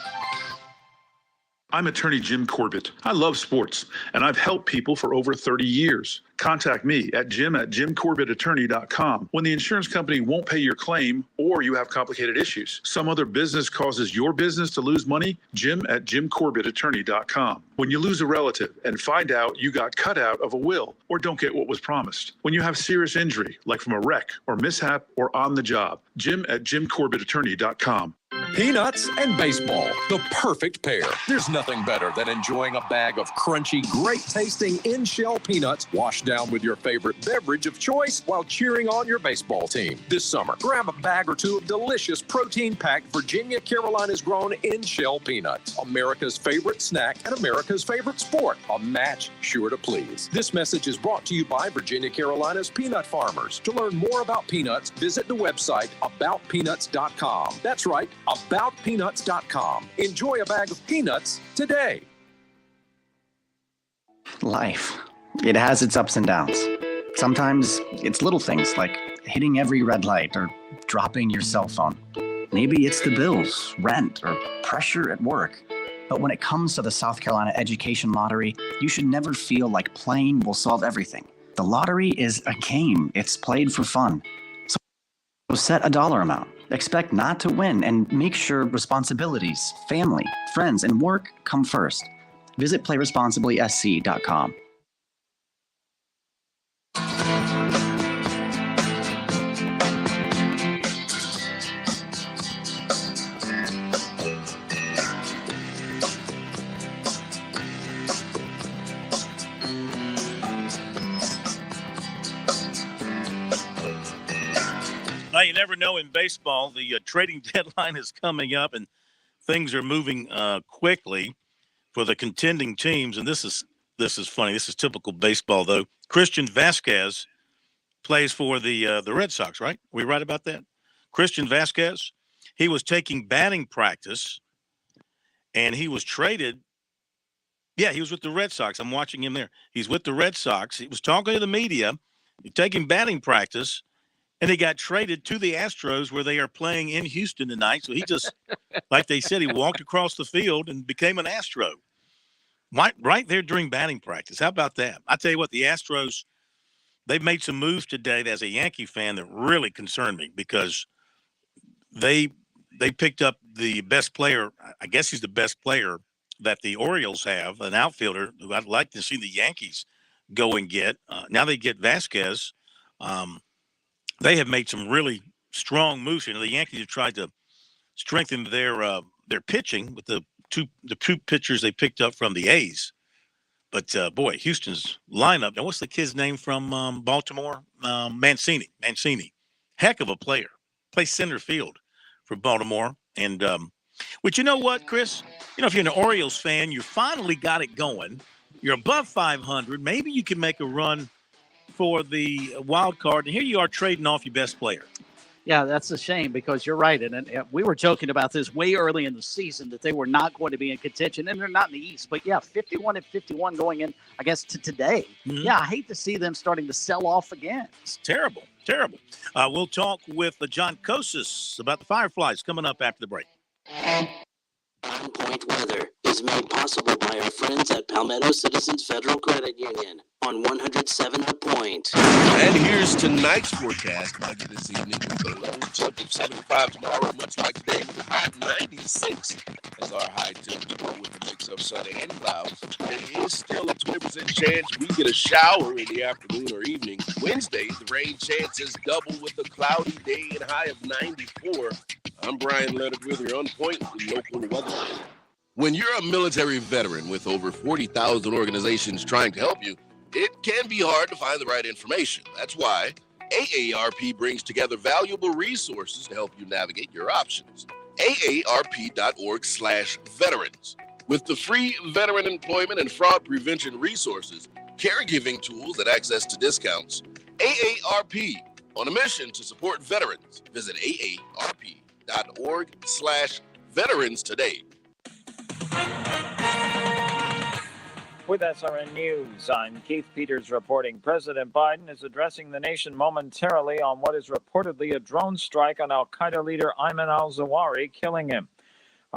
I'm attorney Jim Corbett. I love sports, and I've helped people for over 30 years. Contact me at jim@jimcorbettattorney.com when the insurance company won't pay your claim or you have complicated issues. Some other business causes your business to lose money, jim@jimcorbettattorney.com. When you lose a relative and find out you got cut out of a will or don't get what was promised. When you have serious injury, like from a wreck or mishap or on the job, jim@jimcorbettattorney.com. Peanuts and baseball, the perfect pair. There's nothing better than enjoying a bag of crunchy, great-tasting in-shell peanuts washed down with your favorite beverage of choice while cheering on your baseball team. This summer, grab a bag or two of delicious protein-packed Virginia Carolina's grown in-shell peanuts. America's favorite snack and America's favorite sport. A match sure to please. This message is brought to you by Virginia Carolina's peanut farmers. To learn more about peanuts, visit the website aboutpeanuts.com. That's right, aboutpeanuts.com. Enjoy a bag of peanuts today. Life. It has its ups and downs. Sometimes it's little things like hitting every red light or dropping your cell phone. Maybe it's the bills, rent, or pressure at work. But when it comes to the South Carolina Education Lottery, you should never feel like playing will solve everything. The lottery is a game. It's played for fun. So set a dollar amount. Expect not to win and make sure responsibilities, family, friends, and work come first. Visit playresponsiblysc.com. Now, you never know in baseball. The trading deadline is coming up, and things are moving quickly for the contending teams. And this is funny. This is typical baseball, though. Christian Vasquez plays for the Red Sox, right? Are we right about that? Christian Vasquez, he was taking batting practice, and he was traded. Yeah, he was with the Red Sox. I'm watching him there. He's with the Red Sox. He was talking to the media, taking batting practice, and he got traded to the Astros where they are playing in Houston tonight. So he just, like they said, he walked across the field and became an Astro. Right there during batting practice. How about that? I tell you what, the Astros, they've made some moves today as a Yankee fan that really concerned me because they picked up the best player. I guess he's the best player that the Orioles have, an outfielder who I'd like to see the Yankees go and get. Now they get Vasquez. They have made some really strong moves. You know, the Yankees have tried to strengthen their pitching with the two pitchers they picked up from the A's. But, boy, Houston's lineup. Now, what's the kid's name from Baltimore? Mancini. Heck of a player. Plays center field for Baltimore. And, but you know what, Chris? You know, if you're an Orioles fan, you finally got it going. You're above 500. Maybe you can make a run for the wild card. And here you are trading off your best player. Yeah, that's a shame because you're right. And we were joking about this way early in the season that they were not going to be in contention, and they're not in the East. But, yeah, 51-51 going in, I guess, to today. Mm-hmm. Yeah, I hate to see them starting to sell off again. It's terrible. We'll talk with John Kosis about the Fireflies coming up after the break. On Point Weather is made possible by our friends at Palmetto Citizens Federal Credit Union on 107 The Point. And here's tonight's forecast. Budget this evening with a low temp of 75 tomorrow, much like today, with a high of 96 as our high temperature with a mix of sun and clouds. There is still a 20% chance we get a shower in the afternoon or evening. Wednesday, the rain chances double with a cloudy day and high of 94. I'm Brian Leonard with your On Point with local weather. When you're a military veteran with over 40,000 organizations trying to help you, it can be hard to find the right information. That's why AARP brings together valuable resources to help you navigate your options. AARP.org/veterans. With the free veteran employment and fraud prevention resources, caregiving tools, and access to discounts, AARP, on a mission to support veterans. Visit AARP.org/veterans today. With SRN News, I'm Keith Peters reporting President Biden is addressing the nation momentarily on what is reportedly a drone strike on al-Qaeda leader Ayman al-Zawahiri, killing him.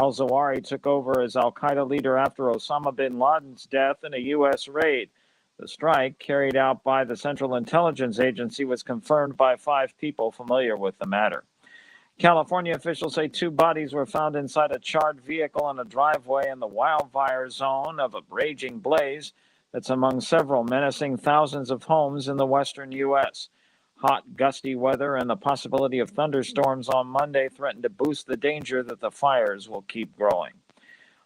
Al-Zawahiri took over as al-Qaeda leader after Osama bin Laden's death in a U.S. raid. The strike, carried out by the Central Intelligence Agency, was confirmed by 5 people familiar with the matter. California officials say 2 bodies were found inside a charred vehicle in a driveway in the wildfire zone of a raging blaze that's among several menacing thousands of homes in the western U.S. Hot, gusty weather and the possibility of thunderstorms on Monday threaten to boost the danger that the fires will keep growing.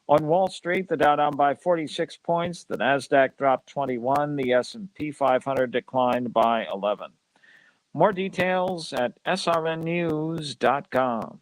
On Wall Street, the Dow down by 46 points, the Nasdaq dropped 21, the S&P 500 declined by 11. More details at srnnews.com.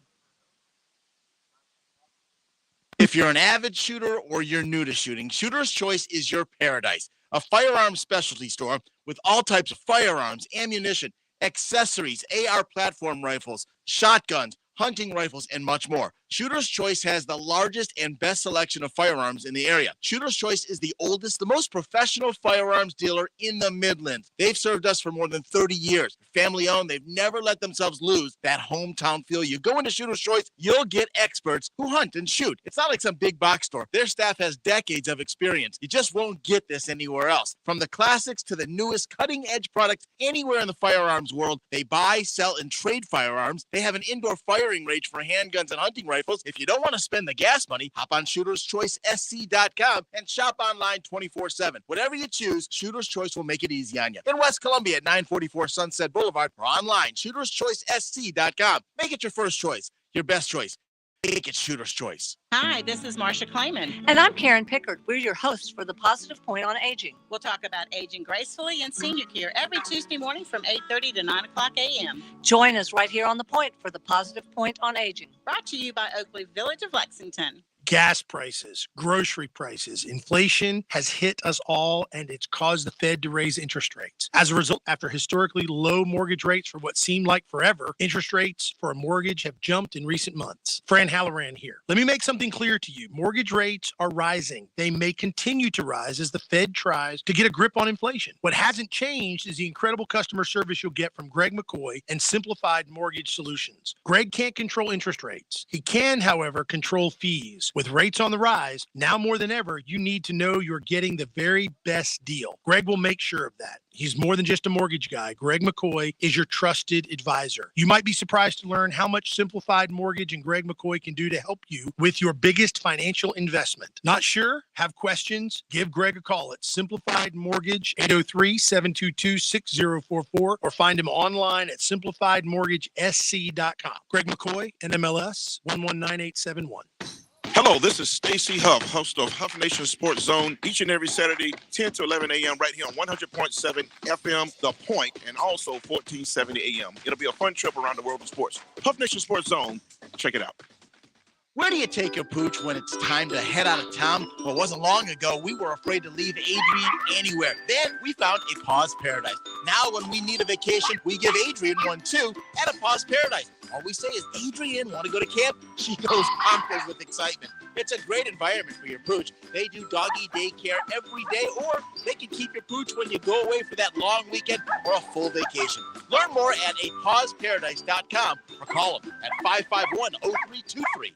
If you're an avid shooter or you're new to shooting, Shooter's Choice is your paradise. A firearms specialty store with all types of firearms, ammunition, accessories, AR platform rifles, shotguns, hunting rifles, and much more. Shooter's Choice has the largest and best selection of firearms in the area. Shooter's Choice is the oldest, the most professional firearms dealer in the Midlands. They've served us for more than 30 years. Family owned, they've never let themselves lose that hometown feel. You go into Shooter's Choice, you'll get experts who hunt and shoot. It's not like some big box store. Their staff has decades of experience. You just won't get this anywhere else. From the classics to the newest cutting-edge products anywhere in the firearms world, they buy, sell, and trade firearms. They have an indoor firing range for handguns and hunting rifles. If you don't want to spend the gas money, hop on ShootersChoiceSC.com and shop online 24/7. Whatever you choose, Shooter's Choice will make it easy on you. In West Columbia at 944 Sunset Boulevard or online, ShootersChoiceSC.com. Make it your first choice, your best choice. Make it Shooter's Choice. Hi, this is Marsha Klayman. And I'm Karen Pickard. We're your hosts for the Positive Point on Aging. We'll talk about aging gracefully and senior care every Tuesday morning from 8:30 to 9 o'clock a.m. Join us right here on The Point for the Positive Point on Aging. Brought to you by Oakley Village of Lexington. Gas prices, grocery prices, inflation has hit us all, and it's caused the Fed to raise interest rates. As a result, after historically low mortgage rates for what seemed like forever, interest rates for a mortgage have jumped in recent months. Fran Halloran here. Let me make something clear to you. Mortgage rates are rising. They may continue to rise as the Fed tries to get a grip on inflation. What hasn't changed is the incredible customer service you'll get from Greg McCoy and Simplified Mortgage Solutions. Greg can't control interest rates. He can, however, control fees. With rates on the rise, now more than ever, you need to know you're getting the very best deal. Greg will make sure of that. He's more than just a mortgage guy. Greg McCoy is your trusted advisor. You might be surprised to learn how much Simplified Mortgage and Greg McCoy can do to help you with your biggest financial investment. Not sure? Have questions? Give Greg a call at Simplified Mortgage, 803-722-6044, or find him online at simplifiedmortgagesc.com. Greg McCoy, NMLS 119871. Hello, this is Stacy Huff, host of Huff Nation Sports Zone, each and every Saturday, 10 to 11 a.m. right here on 100.7 FM, The Point, and also 1470 a.m. It'll be a fun trip around the world of sports. Huff Nation Sports Zone, check it out. Where do you take your pooch when it's time to head out of town? Well, it wasn't long ago we were afraid to leave Adrian anywhere. Then we found a Paws Paradise. Now when we need a vacation, we give Adrian one too at a Paws Paradise. All we say is, Adrian, want to go to camp? She goes bonkers with excitement. It's a great environment for your pooch. They do doggy daycare every day, or they can keep your pooch when you go away for that long weekend or a full vacation. Learn more at apawsparadise.com or call them at 551-0323.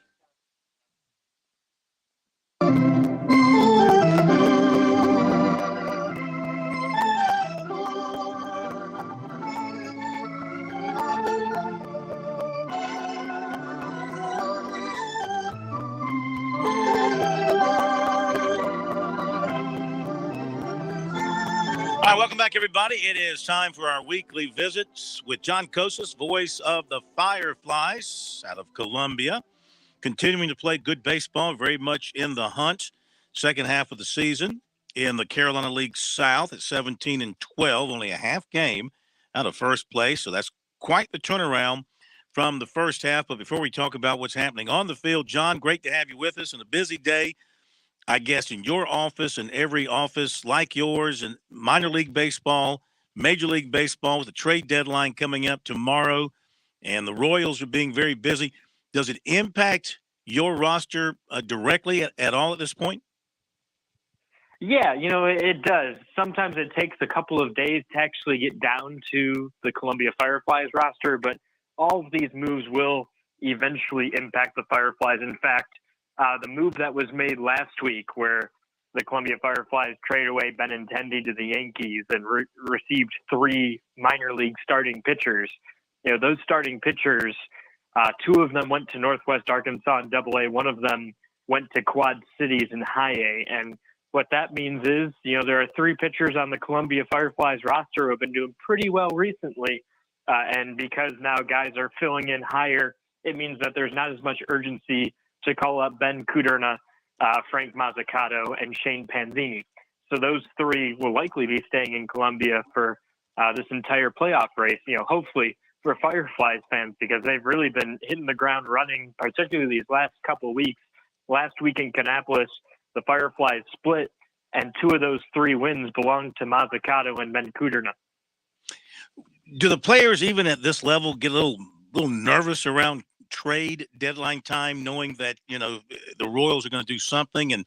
All right, welcome back, everybody. It is time for our weekly visits with John Kosas, voice of the Fireflies out of Columbia, continuing to play good baseball, very much in the hunt. Second half of the season in the Carolina League South at 17-12, only a half game out of first place. So that's quite the turnaround from the first half. But before we talk about what's happening on the field, John, great to have you with us on a busy day, I guess, in your office and every office like yours, and minor league baseball, major league baseball, with the trade deadline coming up tomorrow, and the Royals are being very busy. Does it impact your roster directly at all at this point? Yeah, it does. Sometimes it takes a couple of days to actually get down to the Columbia Fireflies roster, but all of these moves will eventually impact the Fireflies. In fact, the move that was made last week where the Columbia Fireflies trade away Benintendi to the Yankees and received 3 minor league starting pitchers. Those starting pitchers, 2 of them went to Northwest Arkansas in Double-A. One of them went to Quad Cities in High A. And what that means is, there are 3 pitchers on the Columbia Fireflies roster who have been doing pretty well recently. And because now guys are filling in higher, it means that there's not as much urgency to call up Ben Kuderna, Frank Mazzucato, and Shane Panzini. So those 3 will likely be staying in Columbia for this entire playoff race, hopefully for Fireflies fans, because they've really been hitting the ground running, particularly these last couple of weeks. Last week in Kannapolis, the Fireflies split, and 2 of those 3 wins belonged to Mazzucato and Ben Kuderna. Do the players, even at this level, get a little nervous around trade deadline time, knowing that the Royals are going to do something, and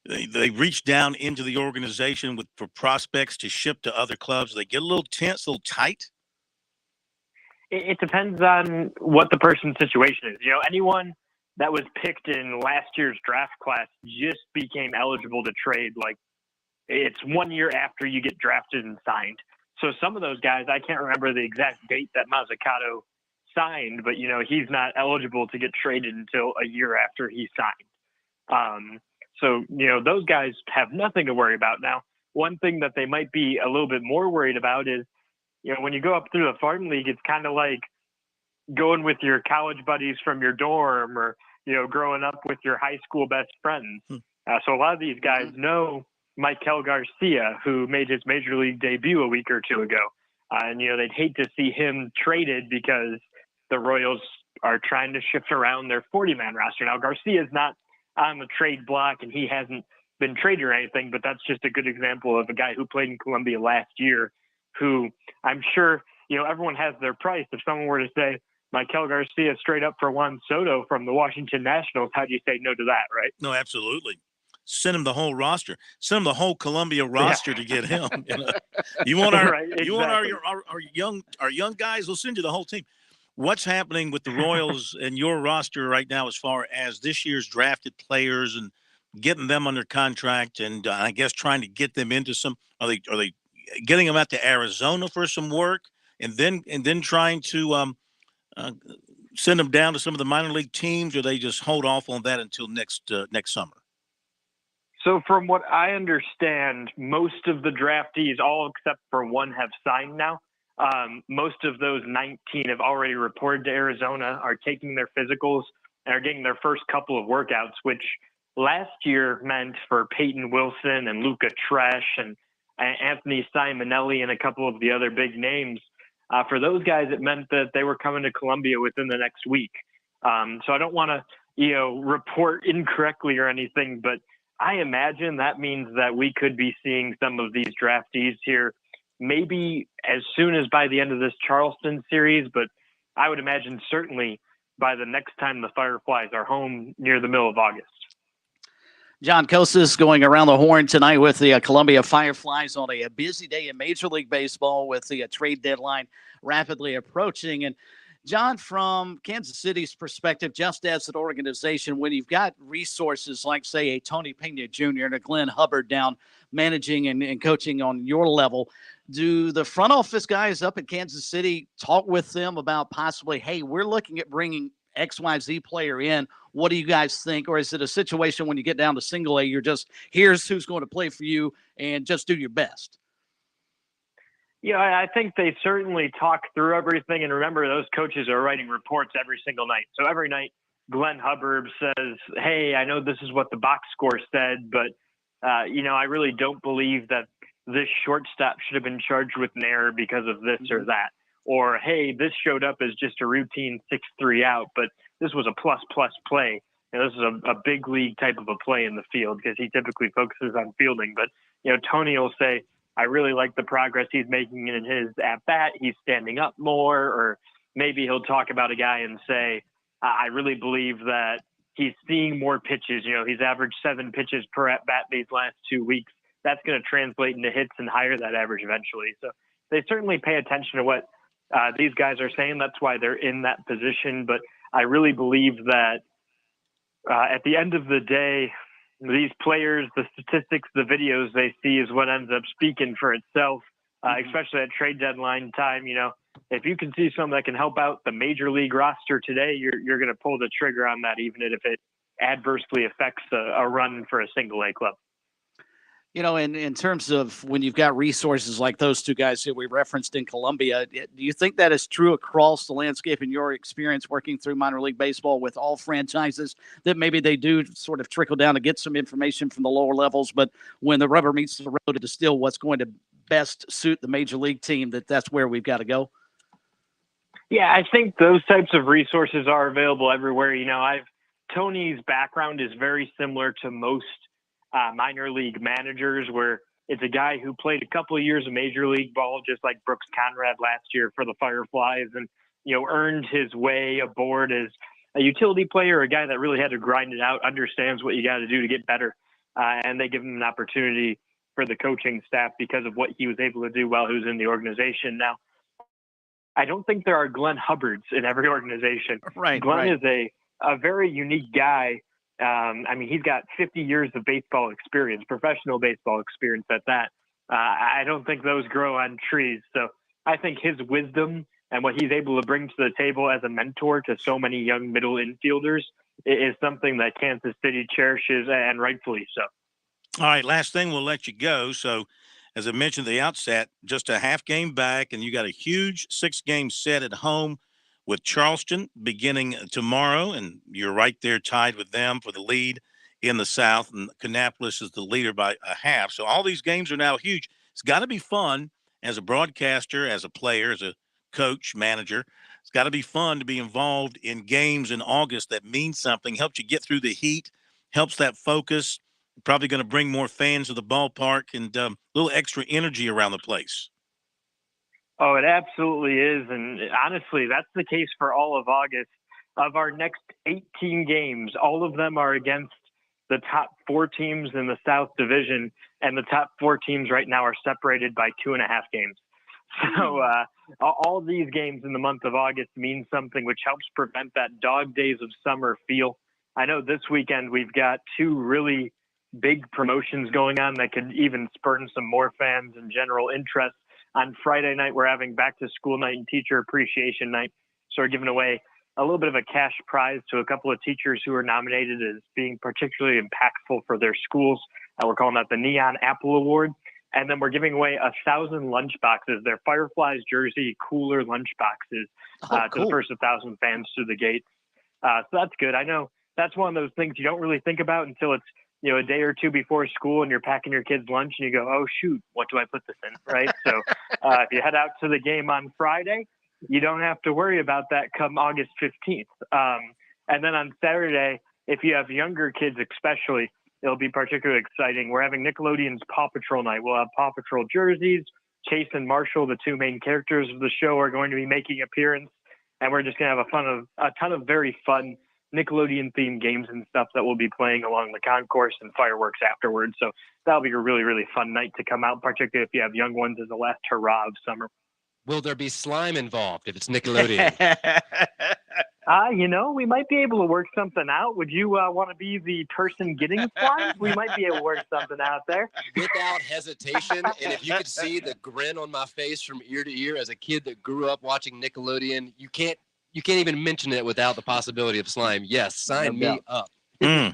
they reach down into the organization for prospects to ship to other clubs? They get a little tense, a little tight. It depends on what the person's situation is. Anyone that was picked in last year's draft class just became eligible to trade. Like, it's 1 year after you get drafted and signed. So some of those guys, I can't remember the exact date that Mazzucato signed, but he's not eligible to get traded until a year after he signed. So those guys have nothing to worry about. Now, one thing that they might be a little bit more worried about is, when you go up through the farm league, it's kind of like going with your college buddies from your dorm, or growing up with your high school best friends. So a lot of these guys know Michael Garcia, who made his major league debut a week or 2 ago. And they'd hate to see him traded because the Royals are trying to shift around their 40-man roster. Now, Garcia's not on the trade block, and he hasn't been traded or anything, but that's just a good example of a guy who played in Columbia last year, who I'm sure, everyone has their price. If someone were to say, Michael Garcia straight up for Juan Soto from the Washington Nationals, how do you say no to that, right? No, absolutely. Send him the whole roster. Send him the whole Columbia roster to get him. You want our right, exactly. You want our young guys? We'll send you the whole team. What's happening with the Royals and your roster right now, as far as this year's drafted players and getting them under contract, and I guess trying to get them into some? Are they getting them out to Arizona for some work, and then trying to send them down to some of the minor league teams, or they just hold off on that until next summer? So from what I understand, most of the draftees, all except for one, have signed now. Most of those 19 have already reported to Arizona, are taking their physicals. and are getting their first couple of workouts, which last year meant for Peyton Wilson and Luca Tresh and Anthony Simonelli and a couple of the other big names. For those guys, it meant that they were coming to Columbia within the next week. So I don't want to, report incorrectly or anything, but I imagine that means that we could be seeing some of these draftees here maybe as soon as by the end of this Charleston series, but I would imagine certainly by the next time the Fireflies are home near the middle of August. John Kostis going around the horn tonight with the Columbia Fireflies on a busy day in Major League Baseball with the trade deadline rapidly approaching. And John, from Kansas City's perspective, just as an organization, when you've got resources like, say, a Tony Pena Jr. and a Glenn Hubbard down managing and coaching on your level, do the front office guys up at Kansas City talk with them about possibly, hey, we're looking at bringing XYZ player in? What do you guys think? Or is it a situation when you get down to single A, you're just, here's who's going to play for you and just do your best? Yeah, I think they certainly talk through everything. And remember, those coaches are writing reports every single night. So every night, Glenn Hubbard says, hey, I know this is what the box score said, but, I really don't believe that this shortstop should have been charged with an error because of this or that. Or, hey, this showed up as just a routine 6-3 out, but this was a plus play. And this is a big league type of a play in the field because he typically focuses on fielding. But, Tony will say, I really like the progress he's making in his at-bat. He's standing up more. Or maybe he'll talk about a guy and say, I really believe that he's seeing more pitches. He's averaged 7 pitches per at-bat these last 2 weeks. That's going to translate into hits and higher that average eventually. So they certainly pay attention to what these guys are saying. That's why they're in that position. But I really believe that at the end of the day, these players, the statistics, the videos they see is what ends up speaking for itself, especially at trade deadline time. If you can see something that can help out the major league roster today, you're going to pull the trigger on that, even if it adversely affects a run for a single A club. In terms of when you've got resources like those two guys that we referenced in Columbia, do you think that is true across the landscape in your experience working through minor league baseball with all franchises, that maybe they do sort of trickle down to get some information from the lower levels, but when the rubber meets the road to distill what's going to best suit the major league team, that's where we've got to go? Yeah, I think those types of resources are available everywhere. Tony's background is very similar to most minor league managers, where it's a guy who played a couple of years of major league ball, just like Brooks Conrad last year for the Fireflies, and earned his way aboard as a utility player, a guy that really had to grind it out, understands what you got to do to get better, and they give him an opportunity for the coaching staff because of what he was able to do while he was in the organization. Now, I don't think there are Glenn Hubbards in every organization. Right. Glenn is a very unique guy. He's got 50 years of baseball experience, professional baseball experience at that. I don't think those grow on trees. So I think his wisdom and what he's able to bring to the table as a mentor to so many young middle infielders is something that Kansas City cherishes, and rightfully so. All right, last thing, we'll let you go. So, as I mentioned at the outset, just a half game back, and you got a huge 6-game set at home with Charleston beginning tomorrow, and you're right there tied with them for the lead in the South, and Kannapolis is the leader by a half. So all these games are now huge. It's got to be fun as a broadcaster, as a player, as a coach, manager. It's got to be fun to be involved in games in August that mean something, helps you get through the heat, helps that focus, probably going to bring more fans to the ballpark, and a little extra energy around the place. Oh, it absolutely is. And honestly, that's the case for all of August. Of our next 18 games, all of them are against the top 4 teams in the South Division, and the top 4 teams right now are separated by 2.5 games. So all these games in the month of August mean something, which helps prevent that dog days of summer feel. I know this weekend we've got 2 really big promotions going on that could even spurn some more fans and general interest. On Friday night, we're having back to school night and teacher appreciation night. So we're giving away a little bit of a cash prize to a couple of teachers who are nominated as being particularly impactful for their schools. We're calling that the Neon Apple Award. And then we're giving away 1,000 lunch boxes. They're Fireflies jersey cooler lunch boxes to the first 1,000 fans through the gates. So that's good. I know that's one of those things you don't really think about until it's, a day or two before school and you're packing your kids' lunch and you go, oh, shoot, what do I put this in, right? So if you head out to the game on Friday, you don't have to worry about that come August 15th. And then on Saturday, if you have younger kids especially, it'll be particularly exciting. We're having Nickelodeon's Paw Patrol night. We'll have Paw Patrol jerseys. Chase and Marshall, the two main characters of the show, are going to be making appearance. And we're just going to have a ton of very fun Nickelodeon-themed games and stuff that we'll be playing along the concourse and fireworks afterwards. So that'll be a really, really fun night to come out, particularly if you have young ones as the last hurrah of summer. Will there be slime involved if it's Nickelodeon? We might be able to work something out. Would you want to be the person getting slime? We might be able to work something out there. Without hesitation. And if you could see the grin on my face from ear to ear as a kid that grew up watching Nickelodeon, you can't even mention it without the possibility of slime. Yes, sign me up. I'm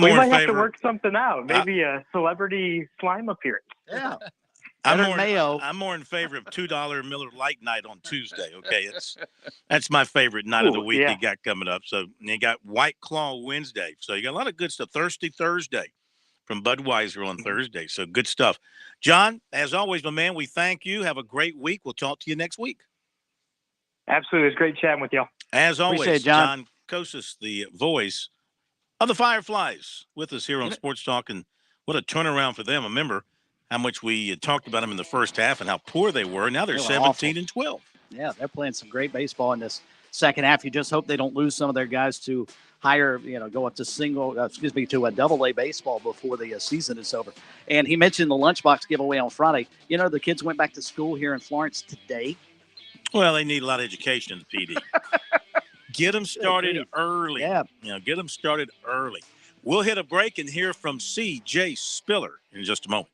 We more might in have favor. to work something out. Maybe a celebrity slime appearance. Yeah. I'm more in favor of $2 Miller Lite night on Tuesday. Okay, that's my favorite night of the week you got coming up. So you got White Claw Wednesday. So you got a lot of good stuff. Thirsty Thursday from Budweiser on Thursday. So good stuff. John, as always, my man, we thank you. Have a great week. We'll talk to you next week. Absolutely. It's great chatting with y'all. As always, Appreciate it, John. John Kosis, the voice of the Fireflies, with us here on Sports Talk. And what a turnaround for them. Remember how much we talked about them in the first half and how poor they were. Now they're 17 and 12. Yeah, they're playing some great baseball in this second half. You just hope they don't lose some of their guys to higher, go up to to a double-A baseball before the season is over. And he mentioned the lunchbox giveaway on Friday. The kids went back to school here in Florence today. Well, they need a lot of education in the PD. Get them started early. Yeah. Get them started early. We'll hit a break and hear from C.J. Spiller in just a moment.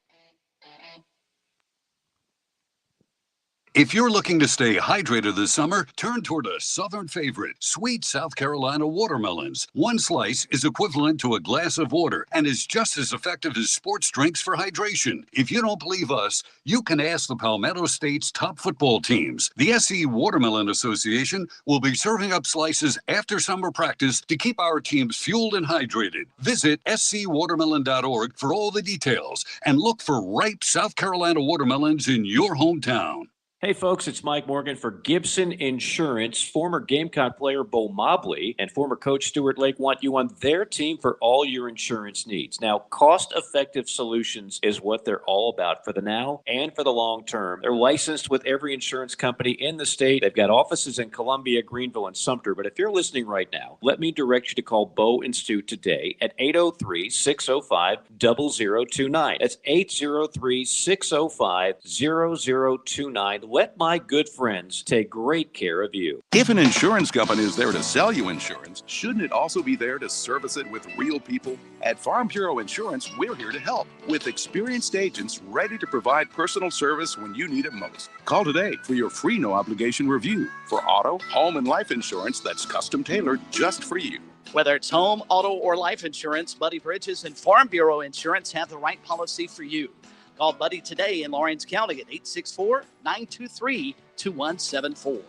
If you're looking to stay hydrated this summer, turn toward a southern favorite, sweet South Carolina watermelons. One slice is equivalent to a glass of water and is just as effective as sports drinks for hydration. If you don't believe us, you can ask the Palmetto State's top football teams. The SC Watermelon Association will be serving up slices after summer practice to keep our teams fueled and hydrated. Visit scwatermelon.org for all the details and look for ripe South Carolina watermelons in your hometown. Hey folks, it's Mike Morgan for Gibson Insurance. Former Gamecock player Bo Mobley and former coach Stuart Lake want you on their team for all your insurance needs. Now, cost-effective solutions is what they're all about for the now and for the long term. They're licensed with every insurance company in the state. They've got offices in Columbia, Greenville, and Sumter. But if you're listening right now, let me direct you to call Bo and Stu today at 803-605-0029. That's 803-605-0029. Let my good friends take great care of you. If an insurance company is there to sell you insurance, shouldn't it also be there to service it with real people? At Farm Bureau Insurance, we're here to help with experienced agents ready to provide personal service when you need it most. Call today for your free no-obligation review for auto, home, and life insurance that's custom tailored just for you. Whether it's home, auto, or life insurance, Buddy Bridges and Farm Bureau Insurance have the right policy for you. Call Buddy today in Lawrence County at 864-923-2174.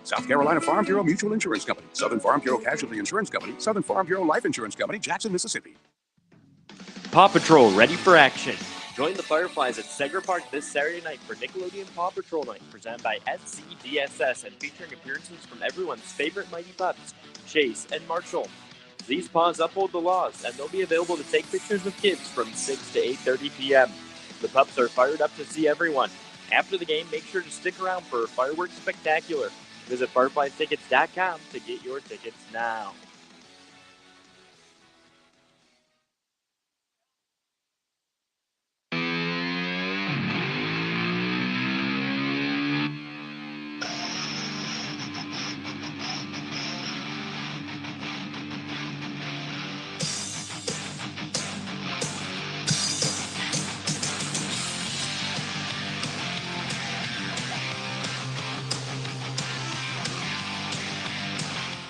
South Carolina Farm Bureau Mutual Insurance Company, Southern Farm Bureau Casualty Insurance Company, Southern Farm Bureau Life Insurance Company, Jackson, Mississippi. Paw Patrol ready for action. Join the Fireflies at Segra Park this Saturday night for Nickelodeon Paw Patrol Night, presented by SCDSS and featuring appearances from everyone's favorite mighty pups, Chase and Marshall. These paws uphold the laws, and they'll be available to take pictures with kids from 6 to 8:30 p.m. The pups are fired up to see everyone. After the game, make sure to stick around for Fireworks Spectacular. Visit fireflystickets.com to get your tickets now.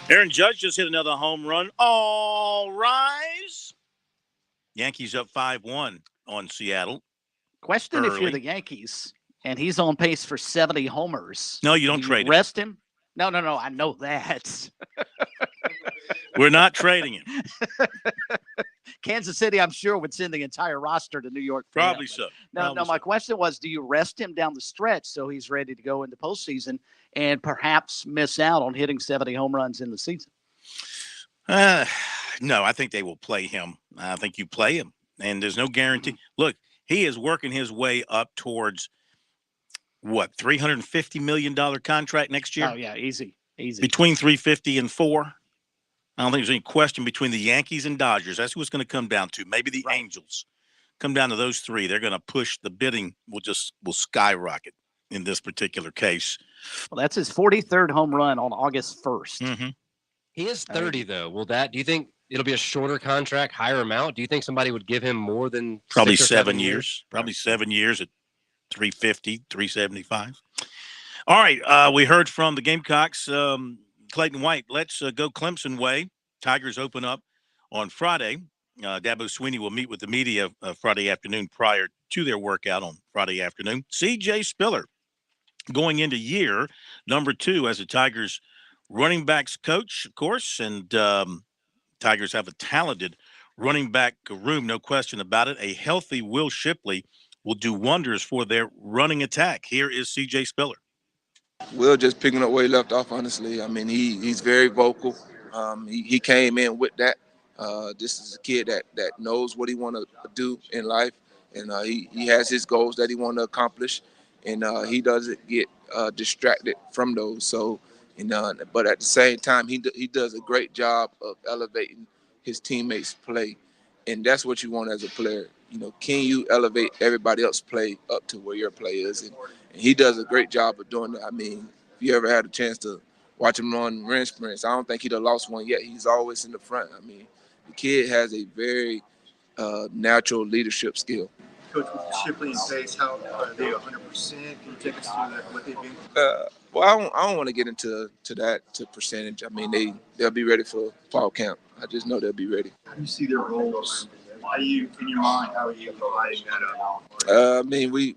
Aaron Judge just hit another home run. All rise. Yankees up 5-1 on Seattle. Question if you're the Yankees and he's on pace for 70 homers. No, you don't Do trade him. Rest him? No. I know that. We're not trading him. Kansas City, I'm sure, would send the entire roster to New York. Probably so. No. My question was, do you rest him down the stretch so he's ready to go into postseason and perhaps miss out on hitting 70 home runs in the season? No, I think they will play him. I think you play him, and there's no guarantee. Look, he is working his way up towards what, $350 million contract next year? Oh, yeah, easy. Between 350 and 4. I don't think there's any question between the Yankees and Dodgers. That's who it's going to come down to. Maybe the Angels come down to those three. They're going to push the bidding will skyrocket in this particular case. Well, that's his 43rd home run on August 1st. Mm-hmm. He is 30, though. Do you think it'll be a shorter contract, higher amount? Do you think somebody would give him more than probably 6 or 7 years? Probably 7 years at 350, 375. All right. We heard from the Gamecocks, Clayton White. Let's go Clemson way. Tigers open up on Friday. Dabo Swinney will meet with the media Friday afternoon prior to their workout on Friday afternoon. C.J. Spiller going into year number 2 as the Tigers running backs coach, of course, and Tigers have a talented running back room, no question about it. A healthy Will Shipley will do wonders for their running attack. Here is C.J. Spiller. Will just picking up where he left off, honestly. I mean, he's very vocal. He came in with that. This is a kid that knows what he want to do in life, and he has his goals that he want to accomplish, and he doesn't get distracted from those. So, but at the same time, he does a great job of elevating his teammates' play, and that's what you want as a player. Can you elevate everybody else's play up to where your play is? And he does a great job of doing that. I mean, if you ever had a chance to watch him run rim sprints, I don't think he'd have lost one yet. He's always in the front. I mean, the kid has a very natural leadership skill. Coach, with Shipley and Pace, how are they 100%? Can you take us through what they've been? Well, I don't want to get into that percentage. I mean, they'll be ready for fall camp. I just know they'll be ready. How do you see their roles? How do you, in your mind, how are you dividing that up? I mean,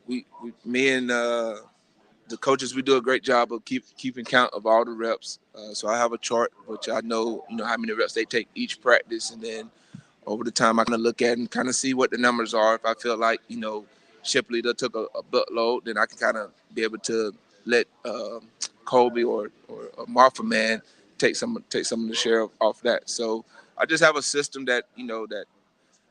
me and the coaches, we do a great job of keeping count of all the reps. So I have a chart, which I know, how many reps they take each practice, and then over the time I kind of look at and kind of see what the numbers are. If I feel like, Shipley took a buttload, then I can kind of be able to let Colby or Marfa Man take some of the share off that. So I just have a system that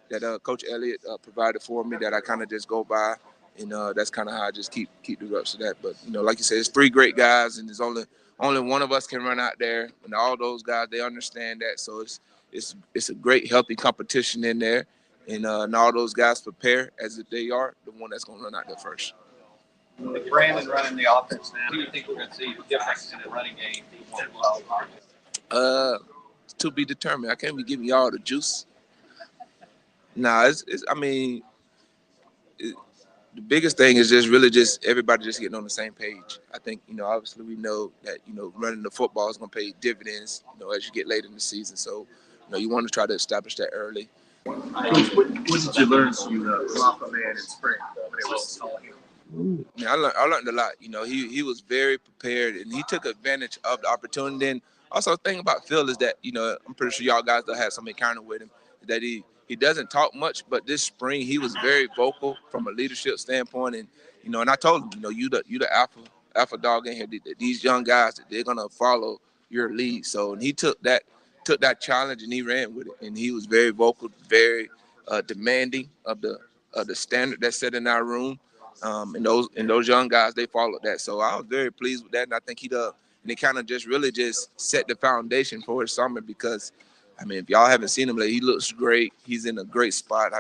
that Coach Elliott provided for me that I kind of just go by, and that's kind of how I just keep the reps of that. But like you said, it's 3 great guys, and there's only one of us can run out there, and all those guys, they understand that. So it's a great healthy competition in there, and all those guys prepare as if they are the one that's going to run out there first. With Brandon running the offense now, do you think we're going to see a difference in the running game? To be determined. I can't be giving y'all the juice. Nah, the biggest thing is just everybody just getting on the same page. I think, obviously we know that, running the football is going to pay dividends, as you get later in the season. So, you want to try to establish that early. Coach, what did you learn from Rafa Man in spring when it was telling him? I learned a lot. He was very prepared, and he took advantage of the opportunity. And also, the thing about Phil is that, I'm pretty sure y'all guys that had some encounter with him, that he doesn't talk much, but this spring he was very vocal from a leadership standpoint. And and I told him, you the alpha dog in here. These young guys, they're gonna follow your lead. So, and he took that challenge and he ran with it. And he was very vocal, very demanding of the standard that's set in our room. And those young guys, they followed that. So I was very pleased with that, and I think and it kind of just really set the foundation for his summer, because if y'all haven't seen him, he looks great. He's in a great spot.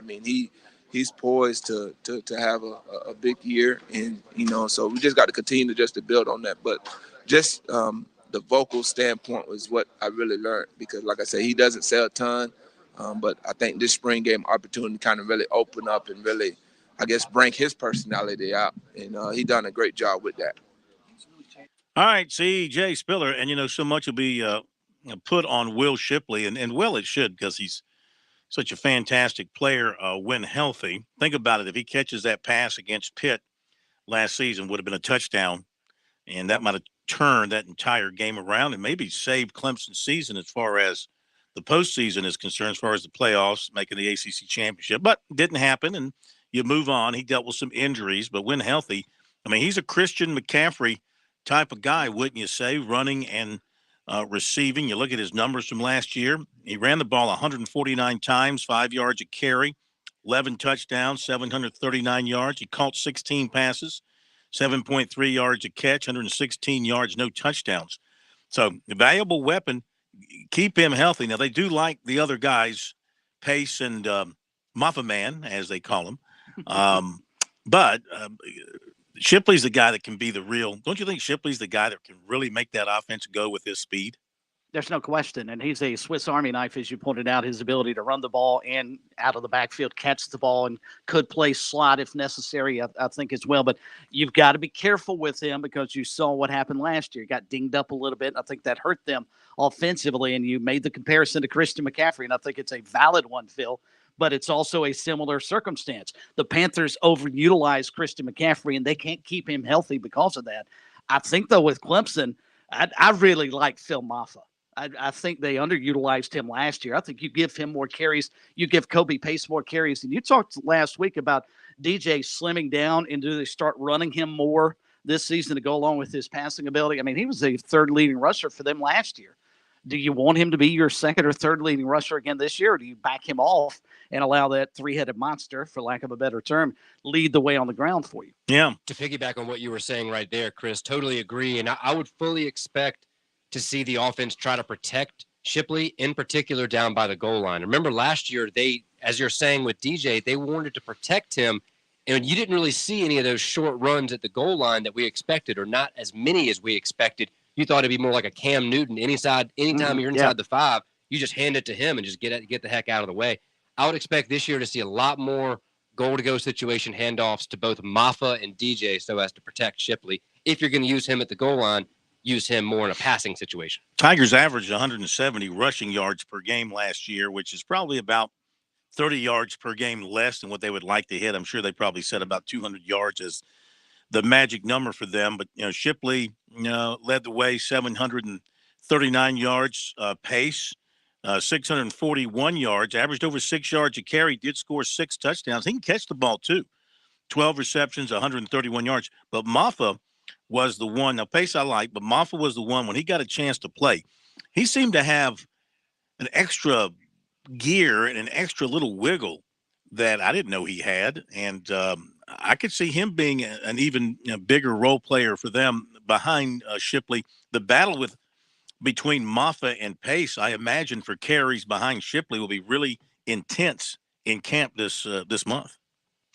He's poised to have a big year, and so we just got to continue to build on that. But just the vocal standpoint was what I really learned, because like I said, he doesn't say a ton, but I think this spring gave him opportunity to kind of really open up and really, I guess, bring his personality out, and he done a great job with that. All right, C.J. Spiller, and so much will be put on Will Shipley, and Will it should, because he's such a fantastic player when healthy. Think about it. If he catches that pass against Pitt last season, would have been a touchdown. and that might have turned that entire game around and maybe saved Clemson's season as far as the postseason is concerned, as far as the playoffs, making the ACC championship. But didn't happen, and you move on. He dealt with some injuries, but when healthy, I mean, he's a Christian McCaffrey type of guy, wouldn't you say, running and receiving. You look at his numbers from last year. He ran the ball 149 times, 5 yards a carry, 11 touchdowns, 739 yards. He caught 16 passes, 7.3 yards a catch, 116 yards, no touchdowns. So, a valuable weapon. Keep him healthy. Now, they do like the other guys, Pace and Maffa Man, as they call him. But Shipley's the guy that can be the real. Don't you think Shipley's the guy that can really make that offense go with his speed? There's no question. And he's a Swiss Army knife, as you pointed out, his ability to run the ball and out of the backfield, catch the ball, and could play slot if necessary, I think, as well. But you've got to be careful with him because you saw what happened last year. He got dinged up a little bit. I think that hurt them offensively. And you made the comparison to Christian McCaffrey, and I think it's a valid one, Phil. But it's also a similar circumstance. The Panthers overutilize Christian McCaffrey, and they can't keep him healthy because of that. I think, though, with Clemson, I really like Phil Maffa. I think they underutilized him last year. I think you give him more carries. You give Kobe Pace more carries. And you talked last week about DJ slimming down, and do they start running him more this season to go along with his passing ability? I mean, he was the third leading rusher for them last year. Do you want him to be your second or third leading rusher again this year, or do you back him off and allow that three-headed monster, for lack of a better term, lead the way on the ground for you? Yeah. To piggyback on what you were saying right there, Chris, totally agree. And I would fully expect to see the offense try to protect Shipley, in particular down by the goal line. Remember last year, they, as you're saying with DJ, they wanted to protect him, and you didn't really see any of those short runs at the goal line that we expected, or not as many as we expected. You thought it'd be more like a Cam Newton. Anytime you're inside the 5, you just hand it to him and just get the heck out of the way. I would expect this year to see a lot more goal-to-go situation handoffs to both Maffa and DJ so as to protect Shipley. If you're going to use him at the goal line, use him more in a passing situation. Tigers averaged 170 rushing yards per game last year, which is probably about 30 yards per game less than what they would like to hit. I'm sure they probably set about 200 yards as the magic number for them. But, Shipley, led the way, 739 yards pace, 641 yards, averaged over 6 yards a carry, did score 6 touchdowns. He can catch the ball, too. 12 receptions, 131 yards. But Maffa was the one. Now, Pace I like, but Maffa was the one when he got a chance to play. He seemed to have an extra gear and an extra little wiggle that I didn't know he had. And I could see him being an even bigger role player for them behind Shipley. The battle between Maffa and Pace, I imagine, for carries behind Shipley will be really intense in camp this month.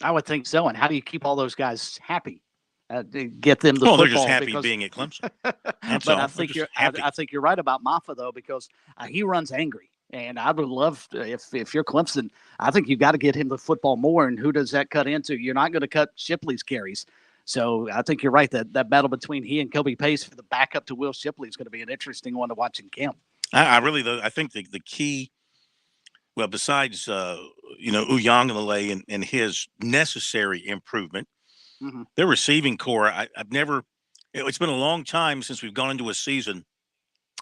I would think so. And how do you keep all those guys happy? To get them the football. They're just happy being at Clemson. But I think you're right about Maffa, though, because he runs angry. And I would love if you're Clemson, I think you've got to get him the football more. And who does that cut into? You're not going to cut Shipley's carries. So I think you're right that battle between he and Kobe Pace for the backup to Will Shipley is going to be an interesting one to watch in camp. I think the key, well, besides Uyangalele and his necessary improvement, their receiving core, it's been a long time since we've gone into a season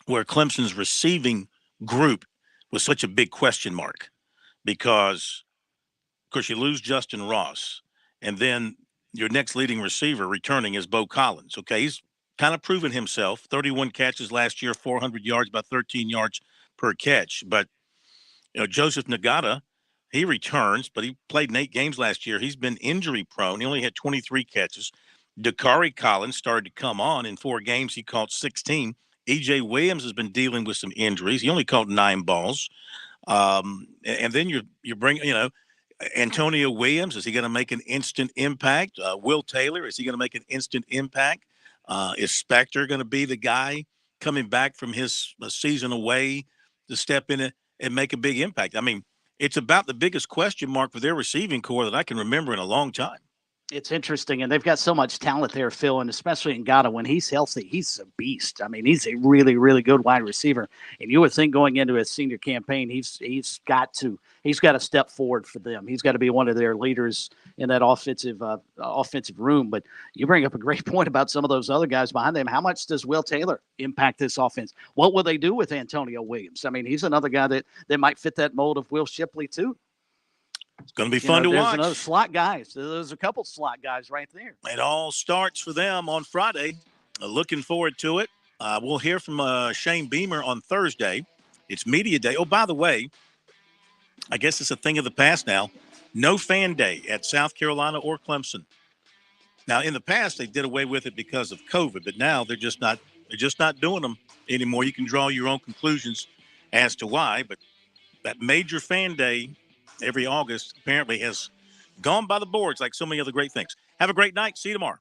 where Clemson's receiving group was such a big question mark because, of course, you lose Justin Ross, and then your next leading receiver returning is Bo Collins. Okay, he's kind of proven himself. 31 catches last year, 400 yards, about 13 yards per catch. But, Joseph Nagata, he returns, but he played in 8 games last year. He's been injury prone. He only had 23 catches. Dakari Collins started to come on. In 4 games, he caught 16. E.J. Williams has been dealing with some injuries. He only caught 9 balls. And then you bring, Antonio Williams. Is he going to make an instant impact? Will Taylor, is he going to make an instant impact? Is Spector going to be the guy coming back from his season away to step in and make a big impact? I mean, it's about the biggest question mark for their receiving core that I can remember in a long time. It's interesting, and they've got so much talent there, Phil, and especially in Ghana. When he's healthy, he's a beast. I mean, he's a really, really good wide receiver. And you would think going into his senior campaign, he's got to step forward for them. He's got to be one of their leaders in that offensive room. But you bring up a great point about some of those other guys behind them. How much does Will Taylor impact this offense? What will they do with Antonio Williams? I mean, he's another guy that might fit that mold of Will Shipley too. It's going to be fun to there's watch. Another slot guys. There's a couple slot guys right there. It all starts for them on Friday. Looking forward to it. We'll hear from Shane Beamer on Thursday. It's media day. Oh, by the way, I guess it's a thing of the past now. No fan day at South Carolina or Clemson. Now, in the past, they did away with it because of COVID, but now they're just not doing them anymore. You can draw your own conclusions as to why, but that major fan day every August apparently has gone by the boards like so many other great things. Have a great night. See you tomorrow.